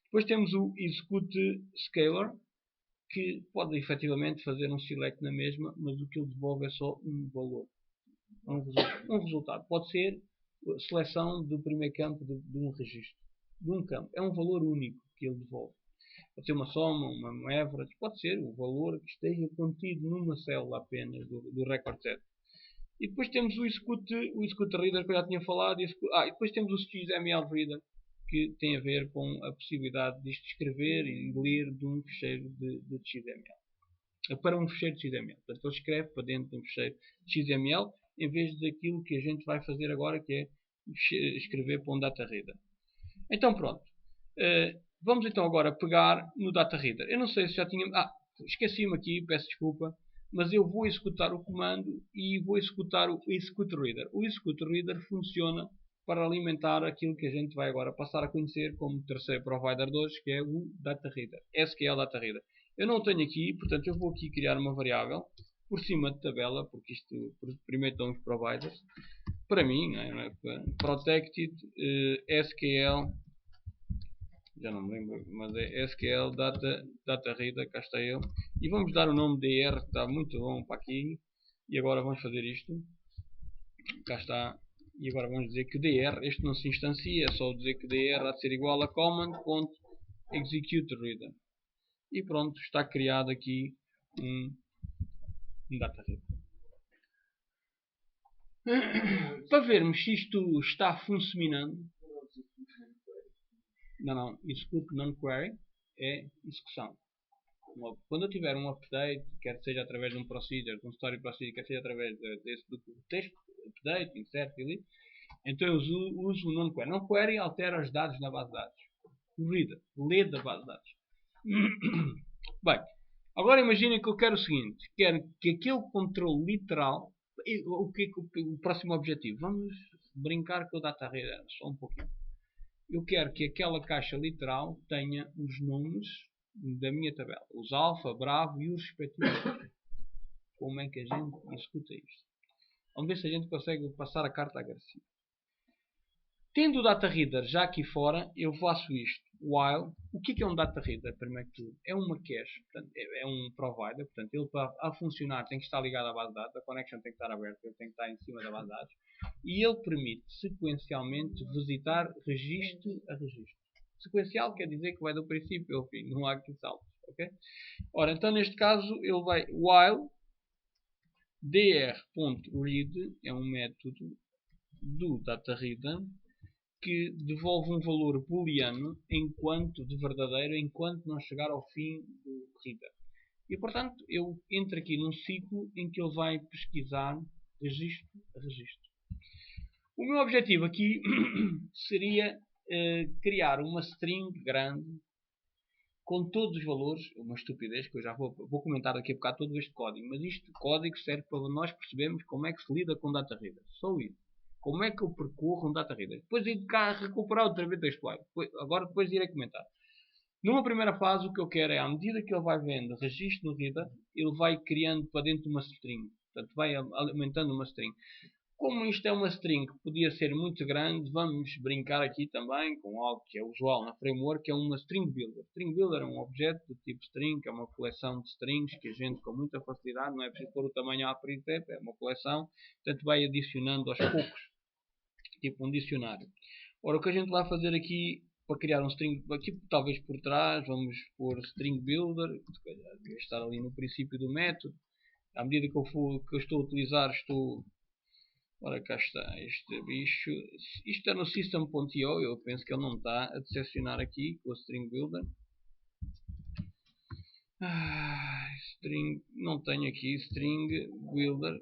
Depois temos o execute scalar, que pode efetivamente fazer um select na mesma, mas o que ele devolve é só um valor, um resultado. Pode ser seleção do primeiro campo de um registro, de um campo. É um valor único que ele devolve. Pode ser uma soma, uma average, pode ser o valor que esteja contido numa célula apenas do record set. E depois temos o execute reader que eu já tinha falado. E depois temos o XML reader, que tem a ver com a possibilidade de escrever e ler de um fecheiro de XML. Para um fecheiro de XML. Portanto, ele escreve para dentro de um fecheiro de XML, em vez daquilo que a gente vai fazer agora, que é escrever para um data reader. Então pronto. Vamos então agora pegar no data reader. Eu não sei se já tinha... esqueci-me aqui, peço desculpa. Mas eu vou executar o comando e vou executar o execute reader. O execute reader funciona para alimentar aquilo que a gente vai agora passar a conhecer como terceiro provider de hoje, que é o data reader. SQL data reader. Eu não o tenho aqui, portanto eu vou aqui criar uma variável por cima de tabela, porque isto primeiro estão os providers. Para mim, não é? Protected SQL, já não me lembro, mas é SQL data reader, cá está ele. E vamos dar o nome DR, que está muito bom para aqui. E agora vamos fazer isto. Cá está. E agora vamos dizer que DR, este não se instancia, é só dizer que DR há de ser igual a command.executeReader. E pronto, está criado aqui um data reader. Para vermos se isto está funcionando. Não, execute non-query é execução. Quando eu tiver um update, quer seja através de um procedure, de um story procedure, quer seja através do texto, update, insert, delete, então eu uso o non-query. Non-query altera os dados na base de dados. O reader, lê da base de dados. Bem, agora imaginem que eu quero o seguinte, quero que aquele controle literal, o próximo objetivo, vamos brincar com o data reader, só um pouquinho. Eu quero que aquela caixa literal tenha os nomes da minha tabela. Os alfa, bravo e os respectivos. Como é que a gente executa isto? Vamos ver se a gente consegue passar a carta agressiva. Tendo o data reader já aqui fora, eu faço isto. While. O que é um data reader, primeiro que tudo? É uma cache. Portanto, é um provider. Portanto, ele para funcionar tem que estar ligado à base de dados. A connection tem que estar aberta. Ele tem que estar em cima da base de dados. E ele permite sequencialmente visitar registro a registro. Sequencial quer dizer que vai do princípio ao fim. Não há aqui saltos. Okay? Ora, então neste caso ele vai while dr.read é um método do data reader que devolve um valor booleano enquanto de verdadeiro, enquanto não chegar ao fim do reader. E portanto eu entro aqui num ciclo em que ele vai pesquisar registro a registro. O meu objetivo aqui seria criar uma string grande com todos os valores, uma estupidez que eu já vou comentar daqui a bocado todo este código, mas este código serve para nós percebermos como é que se lida com data reader. Só isso. Como é que eu percorro um data reader? Depois ir de cá recuperar outra vez o exploit. Agora depois irei comentar. Numa primeira fase o que eu quero é, à medida que ele vai vendo registro no reader, ele vai criando para dentro uma string. Portanto, vai alimentando uma string. Como isto é uma string que podia ser muito grande, vamos brincar aqui também com algo que é usual na framework, que é uma string builder. String builder é um objeto do tipo string, que é uma coleção de strings que a gente com muita facilidade, não é preciso pôr o tamanho a princípio, é uma coleção, portanto vai adicionando aos poucos, tipo um dicionário. Ora, o que a gente vai fazer aqui para criar um string, aqui talvez por trás, vamos pôr string builder, deve estar ali no princípio do método. À medida que eu estou a utilizar, estou Ora, cá está este bicho. Isto está no system.io. Eu penso que ele não está a decepcionar aqui com o string builder. String, não tenho aqui string builder.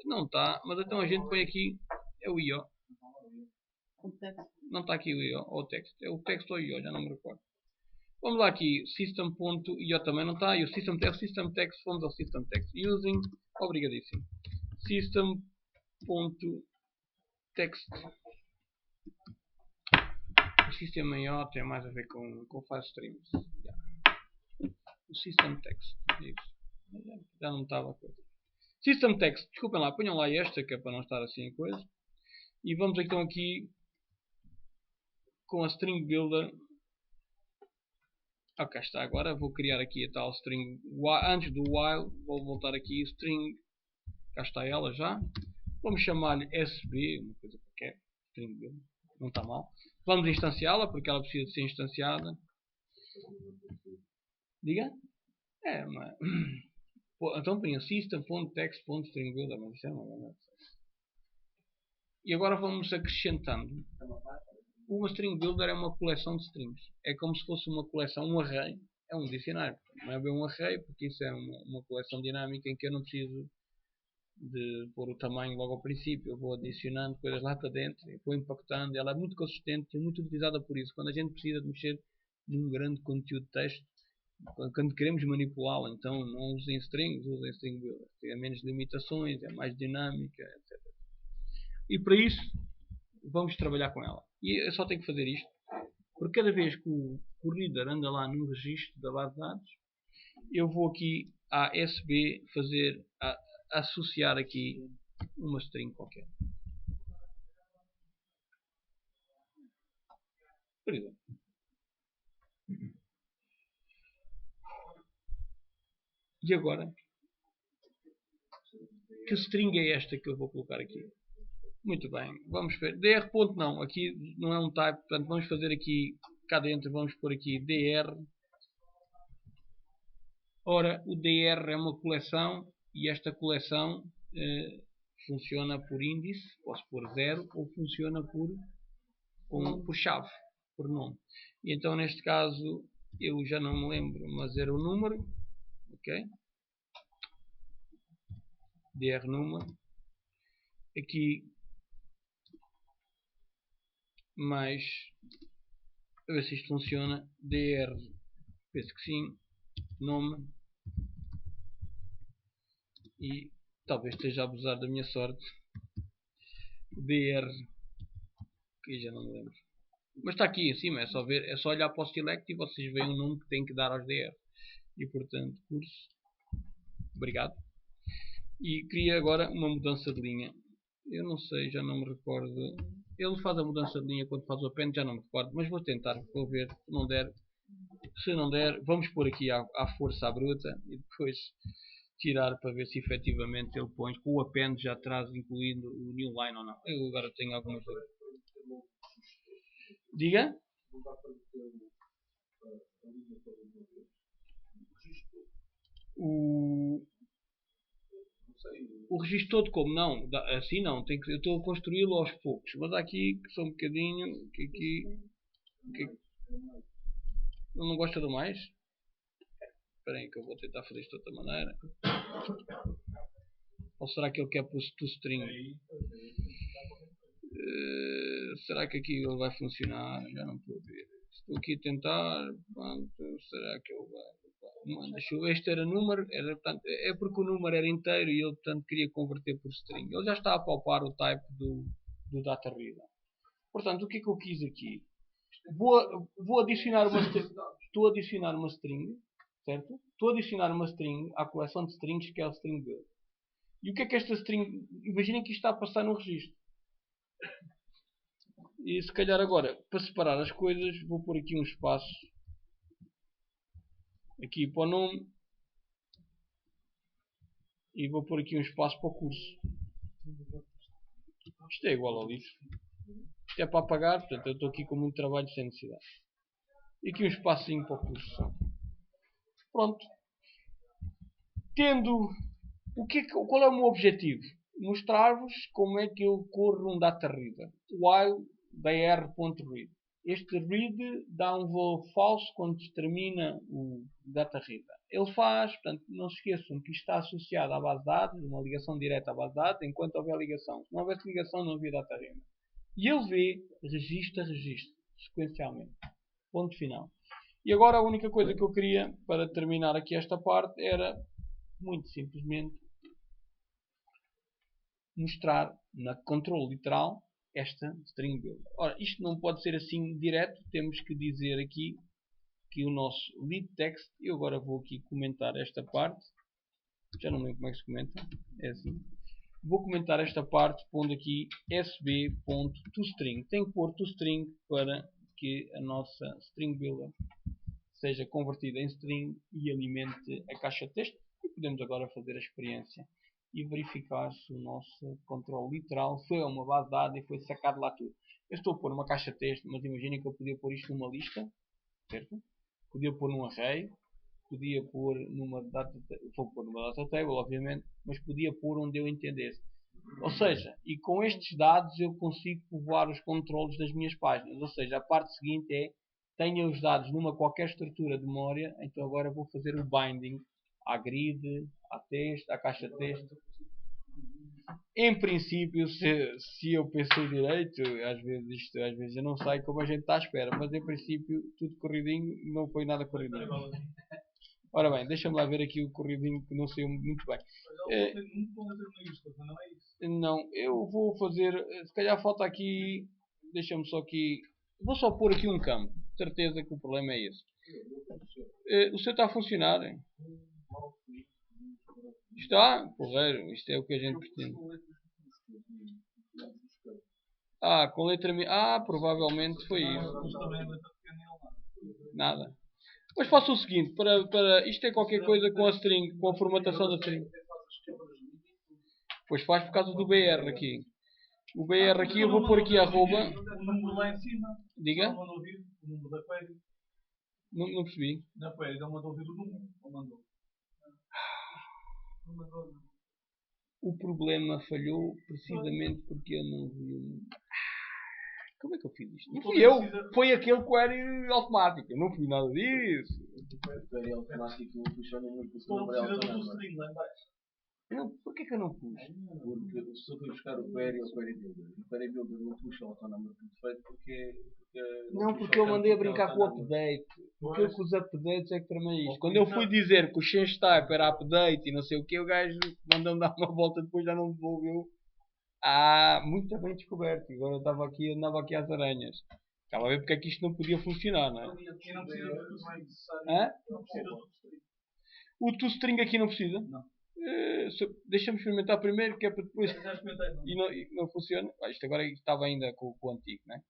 Não está, mas então a gente põe aqui. É o IO. Não está aqui o IO ou o texto. É o texto ou o IO, já não me recordo. Vamos lá aqui, system.io também não está. E o system text, fomos ao system text. Using, obrigadíssimo. System.text. O sistema IO tem mais a ver com file streams. Yeah. O system text. Isso. Já não estava a coisa. System text, desculpem lá, ponham lá esta que é para não estar assim a coisa. E vamos então aqui com a string builder. Ok, está agora. Vou criar aqui a tal string. Antes do while, vou voltar aqui. String. Cá está ela já. Vamos chamar-lhe SB, uma coisa qualquer. String builder. Não está mal. Vamos instanciá-la porque ela precisa de ser instanciada. Diga? É uma. Então ponha system.text.stringbuilder. Mas isso é uma. E agora vamos acrescentando. Uma string builder é uma coleção de strings. É como se fosse uma coleção, um array. É um dicionário. Não é bem um array, porque isso é uma coleção dinâmica em que eu não preciso de pôr o tamanho logo ao princípio. Eu vou adicionando coisas lá para dentro, e vou impactando. Ela é muito consistente e muito utilizada por isso. Quando a gente precisa de mexer num grande conteúdo de texto, quando queremos manipulá-la, então não usem strings, usem string builder. Tem menos limitações, é mais dinâmica, etc. E para isso, vamos trabalhar com ela. E eu só tenho que fazer isto, porque cada vez que o reader anda lá no registro da base de dados, eu vou aqui à SB associar aqui uma string qualquer. Por exemplo. E agora? Que string é esta que eu vou colocar aqui? Muito bem, vamos ver. dr. Não, aqui não é um type, portanto vamos fazer aqui, cá dentro vamos pôr aqui dr. Ora, o dr é uma coleção e esta coleção funciona por índice, posso pôr 0 ou funciona por chave, por nome. E então neste caso eu já não me lembro, mas era o número, ok? dr número. Aqui mais, a ver se isto funciona, dr, penso que sim, nome, e talvez esteja a abusar da minha sorte, dr, que já não me lembro, mas está aqui em cima, é só ver, é só olhar para o select e vocês veem o nome que tem que dar aos dr, e portanto curso, obrigado, e queria agora uma mudança de linha. Eu não sei, já não me recordo. Ele faz a mudança de linha quando faz o append, já não me recordo, mas vou tentar, vou ver. Se não der, vamos pôr aqui à força à bruta e depois tirar para ver se efetivamente ele põe com o append já traz incluindo o new line ou não. Eu agora tenho algumas dúvidas. Diga? O registro todo como? Não, assim não, eu estou a construí-lo aos poucos, mas há aqui que são um bocadinho, que ele não gosta do mais? Espera aí que eu vou tentar fazer isto de outra maneira. Ou será que ele quer pôr toString? Será que aqui ele vai funcionar? Já não estou a ver. Estou aqui a tentar. Pronto, será que ele vai? Deixa eu ver, este era número, portanto, é porque o número era inteiro e ele portanto queria converter por string. Ele já está a palpar o type do data reader. Portanto, o que é que eu quis aqui? Vou adicionar uma string. Estou a adicionar uma string, certo? Estou a adicionar uma string à coleção de strings que é o string build. E o que é que esta string... Imaginem que isto está a passar no registro. E se calhar agora, para separar as coisas, vou pôr aqui um espaço. Aqui para o nome. E vou pôr aqui um espaço para o curso. Isto é igual ao lixo. Isto é para apagar, portanto eu estou aqui com muito trabalho sem necessidade. E aqui um espacinho para o curso. Pronto. Tendo... Qual é o meu objetivo? mostrar-vos como é que eu corro um data reader. While br.read. Este read dá um valor falso quando termina o data reader. Ele faz, portanto, não se esqueçam que isto está associado à base de dados, uma ligação direta à base de dados, enquanto houver ligação. Se não houvesse ligação, não havia data reader. E ele vê, registra, sequencialmente. Ponto final. E agora a única coisa que eu queria, para terminar aqui esta parte, era, muito simplesmente, mostrar na control literal esta string builder. Ora, isto não pode ser assim direto, temos que dizer aqui que o nosso lead text, eu agora vou aqui comentar esta parte, já não lembro como é que se comenta, é assim, vou comentar esta parte pondo aqui sb.toString, tem que pôr toString para que a nossa string builder seja convertida em string e alimente a caixa de texto. E podemos agora fazer a experiência e verificar se o nosso control literal foi a uma base de dados e foi sacado lá tudo. Eu estou a pôr uma caixa de texto, mas imaginem que eu podia pôr isto numa lista, certo? Podia pôr num array, podia pôr numa data, vou pôr numa data table, obviamente, mas podia pôr onde eu entendesse. Ou seja, e com estes dados eu consigo povoar os controles das minhas páginas. Ou seja, a parte seguinte é, tenha os dados numa qualquer estrutura de memória, então agora vou fazer o binding à grid, à texto, à caixa de texto. Em princípio, se eu pensei direito, às vezes eu não sei como a gente está à espera, mas em princípio tudo corridinho, não foi nada corridinho. Ora bem, deixa-me lá ver aqui o corridinho que não saiu muito bem. Não, eu vou fazer, se calhar falta aqui, deixa-me só aqui, vou só pôr aqui um campo, certeza que o problema é esse. O seu está a funcionar? Está? Porreiro, isto é o que a gente pretende. Com letra M. Provavelmente foi isso. Nada. Mas faço o seguinte, isto é qualquer coisa com a string, com a formatação da string. Pois faz por causa do BR aqui. O BR aqui, eu vou pôr aqui arroba. O número lá em cima. Diga? Não ouvir o número da query. Não percebi. Na query não mandou ouvir o número. Ou mandou? Não mandou. O problema falhou precisamente porque eu não vi o número. Como é que eu fiz isto? Não fui eu. Foi aquele query automático. Eu não fui nada disso. O query automático puxa o número porque o Não número é precisa do autónomo. string lá em baixo. Porquê que eu não pus? Porque se eu fui buscar o query ou o query builder, o query builder não puxa o autónomo por defeito porque Não, porque eu mandei a brincar com o update. Porque eu com os updates é que tramei isto. Quando eu fui dizer que o change type era update e não sei o que, o gajo mandou-me dar uma volta depois já não devolveu. Muito bem descoberto. Agora eu andava aqui às aranhas. Estava a ver porque é que isto não podia funcionar, não é? E não precisa do string. Hã? Não precisa do string. O toString aqui não precisa? Não. Deixa-me experimentar primeiro, que é para depois. Já experimentei, não. E não funciona. Isto agora estava ainda com o antigo, né?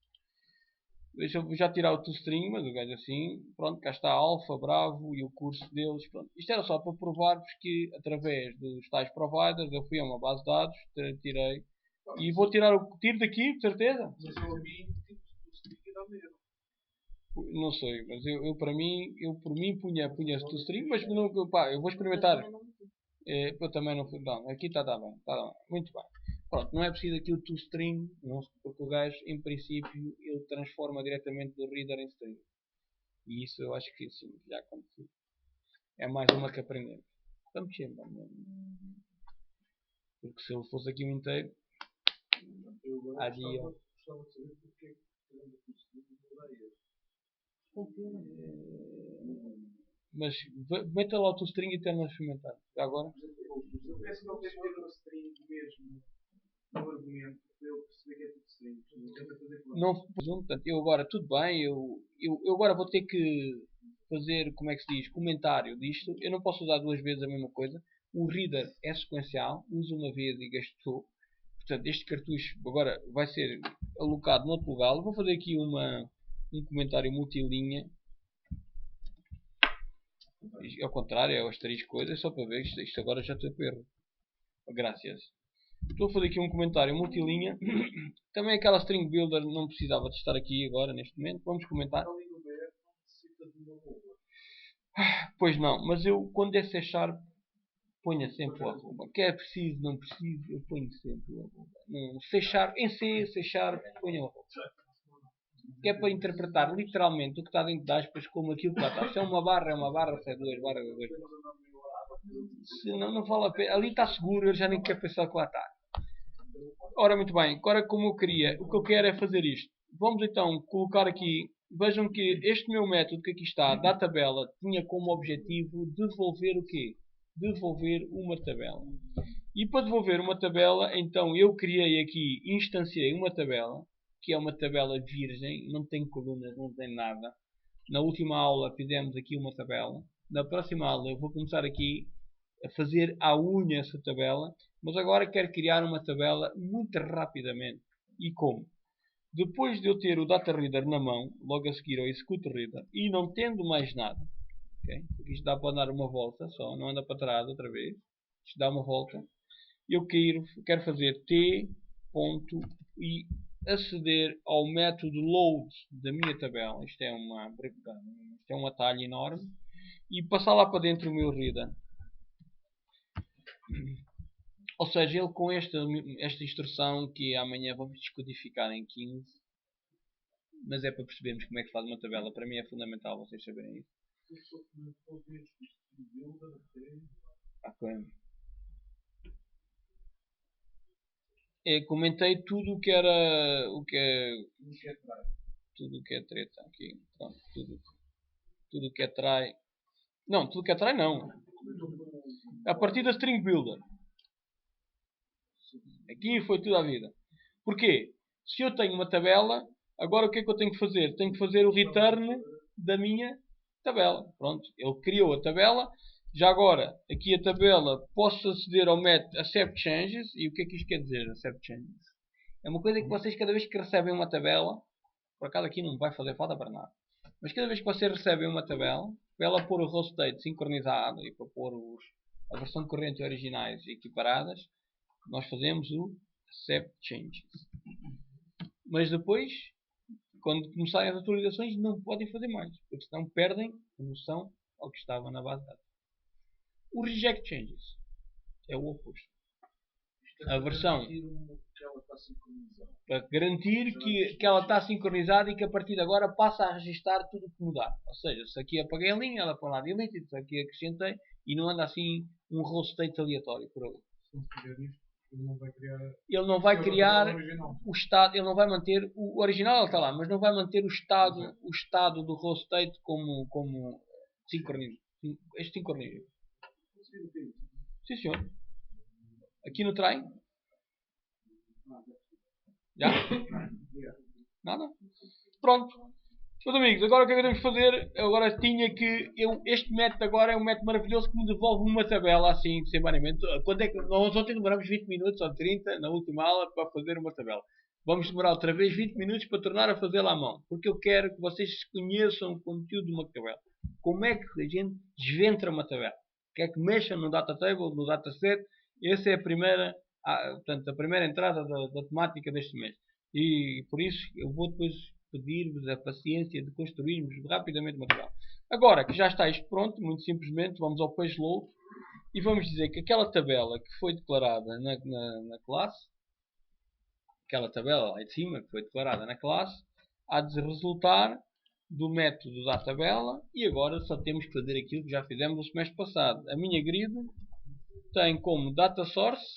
Deixa eu já tirar o toString, mas o gajo assim, pronto, cá está Alpha, Bravo e o curso deles. Pronto. Isto era só para provar-vos que através dos tais providers eu fui a uma base de dados, tirei e vou tirar o tiro daqui, de certeza. Mas eu ouvi tipo o string e dá mesmo. Não sei, mas eu por mim punha toString, mas não, pá, eu vou experimentar. Eu também não fui. Não, aqui está bem, muito bem. Pronto, não é preciso aqui o toString, porque o gajo, em princípio, ele transforma diretamente do reader em string. E isso eu acho que sim, já aconteceu. É mais uma que aprendemos. Vamos sempre. Porque se ele fosse aqui o inteiro, há dia. Gostava de saber porque é que tirando o string não dá Mas meta lá o toString e tenta experimentar. Já agora? Eu penso que não tem que ter um string mesmo no argumento para eu perceber que é tudo string. Não tenta fazer claro. Não, portanto, eu agora, tudo bem, eu agora vou ter que fazer, como é que se diz, comentário disto. Eu não posso usar duas vezes a mesma coisa. O reader é sequencial, uso uma vez e gastou. Portanto, este cartucho agora vai ser alocado no outro lugar. Vou fazer aqui um comentário multilinha. Ao contrário, é o asterisco coisa, só para ver isto agora já estou com erro. Graças. Estou a fazer aqui um comentário multilinha. Também aquela string builder não precisava de estar aqui agora neste momento. Vamos comentar. Pois não, mas eu quando é C Sharp ponha sempre o arroba. Que é preciso, não preciso, eu ponho sempre o arroba. No C Sharp, em C Sharp, ponha o arroba. Que é para interpretar literalmente o que está dentro de aspas como aquilo que lá está. Se é uma barra, é uma barra. Se é duas barras, é duas barras. Se não, não vale a pena. Ali está seguro, eu já nem quero pensar que lá está. Ora, muito bem. Agora, como eu queria, o que eu quero é fazer isto. Vamos então colocar aqui. Vejam que este meu método que aqui está, da tabela, tinha como objetivo devolver o quê? Devolver uma tabela. E para devolver uma tabela, então eu criei aqui, instanciei uma tabela, que é uma tabela virgem, não tem colunas, não tem nada. Na última aula fizemos aqui uma tabela. Na próxima aula eu vou começar aqui a fazer à unha essa tabela, mas agora quero criar uma tabela muito rapidamente. E como? Depois de eu ter o Data Reader na mão, logo a seguir ao Execute Reader, e não tendo mais nada, okay? Porque isto dá para dar uma volta só, não anda para trás outra vez, isto dá uma volta, eu quero fazer T ponto e aceder ao método load da minha tabela, isto é um atalho enorme, e passar lá para dentro o meu reader. Ou seja, ele com esta instrução que amanhã vamos descodificar em 15, mas é para percebermos como é que se faz uma tabela. Para mim é fundamental vocês saberem isso. Okay. Comentei tudo o que era tudo o que é treta aqui. Pronto, tudo o que é try. Não, tudo o que é try não. A partir da String Builder. Aqui foi tudo à vida. Porquê? Se eu tenho uma tabela, agora o que é que eu tenho que fazer? Tenho que fazer o return da minha tabela. Pronto, ele criou a tabela. Já agora, aqui a tabela, posso aceder ao método Accept Changes. E o que é que isto quer dizer, Accept Changes? É uma coisa que vocês, cada vez que recebem uma tabela, por acaso aqui não vai fazer falta para nada, mas cada vez que vocês recebem uma tabela, para ela pôr o host state sincronizado e para pôr a versão de corrente originais equiparadas, nós fazemos o Accept Changes. Mas depois, quando começarem as atualizações, não podem fazer mais, porque senão perdem a noção ao que estava na base de dados. O Reject Changes é o oposto. A versão para garantir que ela está sincronizada e que a partir de agora passa a registrar tudo o que mudar. Ou seja, se aqui apaguei a linha, ela põe lá delete, se aqui acrescentei e não anda assim um host state aleatório por ali. Ele não vai criar o estado, ele não vai manter o original, está lá, mas não vai manter o estado do host state como sincronismo. Este sincronismo. Sim, senhor. Aqui no try. Já? Nada? Pronto. Meus amigos, agora o que é que temos que fazer? Agora tinha que. Este método agora é um método maravilhoso que me devolve uma tabela assim, sumariamente. Quando é que nós ontem demoramos 20 minutos ou 30 na última aula para fazer uma tabela? Vamos demorar outra vez 20 minutos para tornar a fazê-la à mão. Porque eu quero que vocês conheçam o conteúdo de uma tabela. Como é que a gente desventra uma tabela? Que é que mexam no data table, no dataset. Essa é a primeira, portanto, a primeira entrada da temática deste mês. E por isso eu vou depois pedir-vos a paciência de construirmos rapidamente o material. Agora que já está isto pronto, muito simplesmente vamos ao page load e vamos dizer que aquela tabela que foi declarada na classe, aquela tabela lá de cima que foi declarada na classe, há de resultar do método da tabela e agora só temos que fazer aquilo que já fizemos no semestre passado. A minha grid tem como data source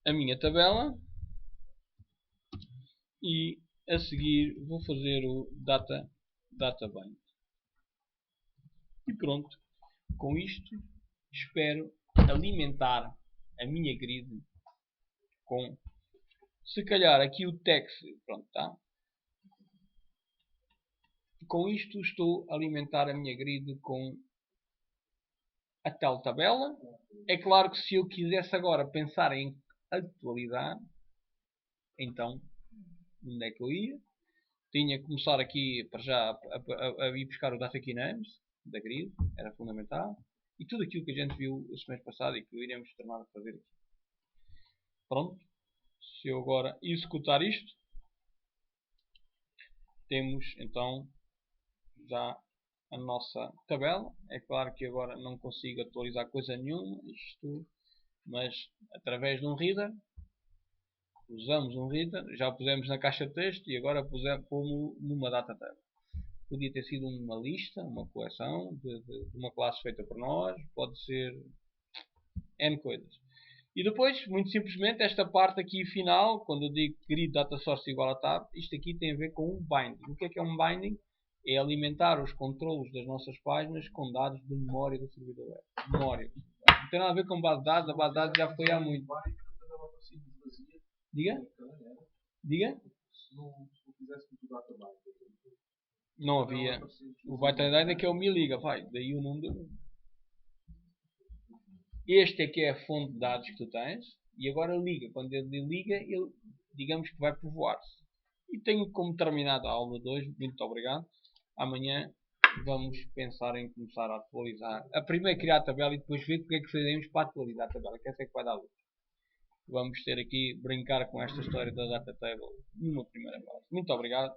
a minha tabela e a seguir vou fazer o databind. E pronto. Com isto espero alimentar a minha grid com, se calhar aqui o text, pronto, tá? Com isto estou a alimentar a minha grid com a tal tabela. É claro que se eu quisesse agora pensar em atualidade, então onde é que eu ia? Tinha que começar aqui para já a ir buscar o data key names da grid, era fundamental. E tudo aquilo que a gente viu o semestre passado e que iremos tornar a fazer aqui. Pronto. Se eu agora executar isto, temos então já a nossa tabela. É claro que agora não consigo atualizar coisa nenhuma, mas através de um reader, usamos um reader, já o pusemos na caixa de texto e agora pomos numa data table. Podia ter sido uma lista, uma coleção de uma classe feita por nós, pode ser N coisas. E depois, muito simplesmente, esta parte aqui final, quando eu digo grid data source igual a tab, isto aqui tem a ver com um binding. O que é um binding? É alimentar os controlos das nossas páginas com dados de memória do servidor web. Memória. Não tem nada a ver com base de dados, a base de dados já foi há muito. Diga? Diga? Se não fizesse muito data base. Não havia. O byte é que é o 1000 liga, vai, daí o número. Este é que é a fonte de dados que tu tens e agora liga. Quando ele liga, ele digamos que vai povoar-se. E tenho como terminado a aula 2. Muito obrigado. Amanhã vamos pensar em começar a atualizar. A primeira criar a tabela e depois ver o que é que fazemos para atualizar a tabela. Que essa é que vai dar luz. Vamos ter aqui brincar com esta história da data table numa primeira fase. Muito obrigado.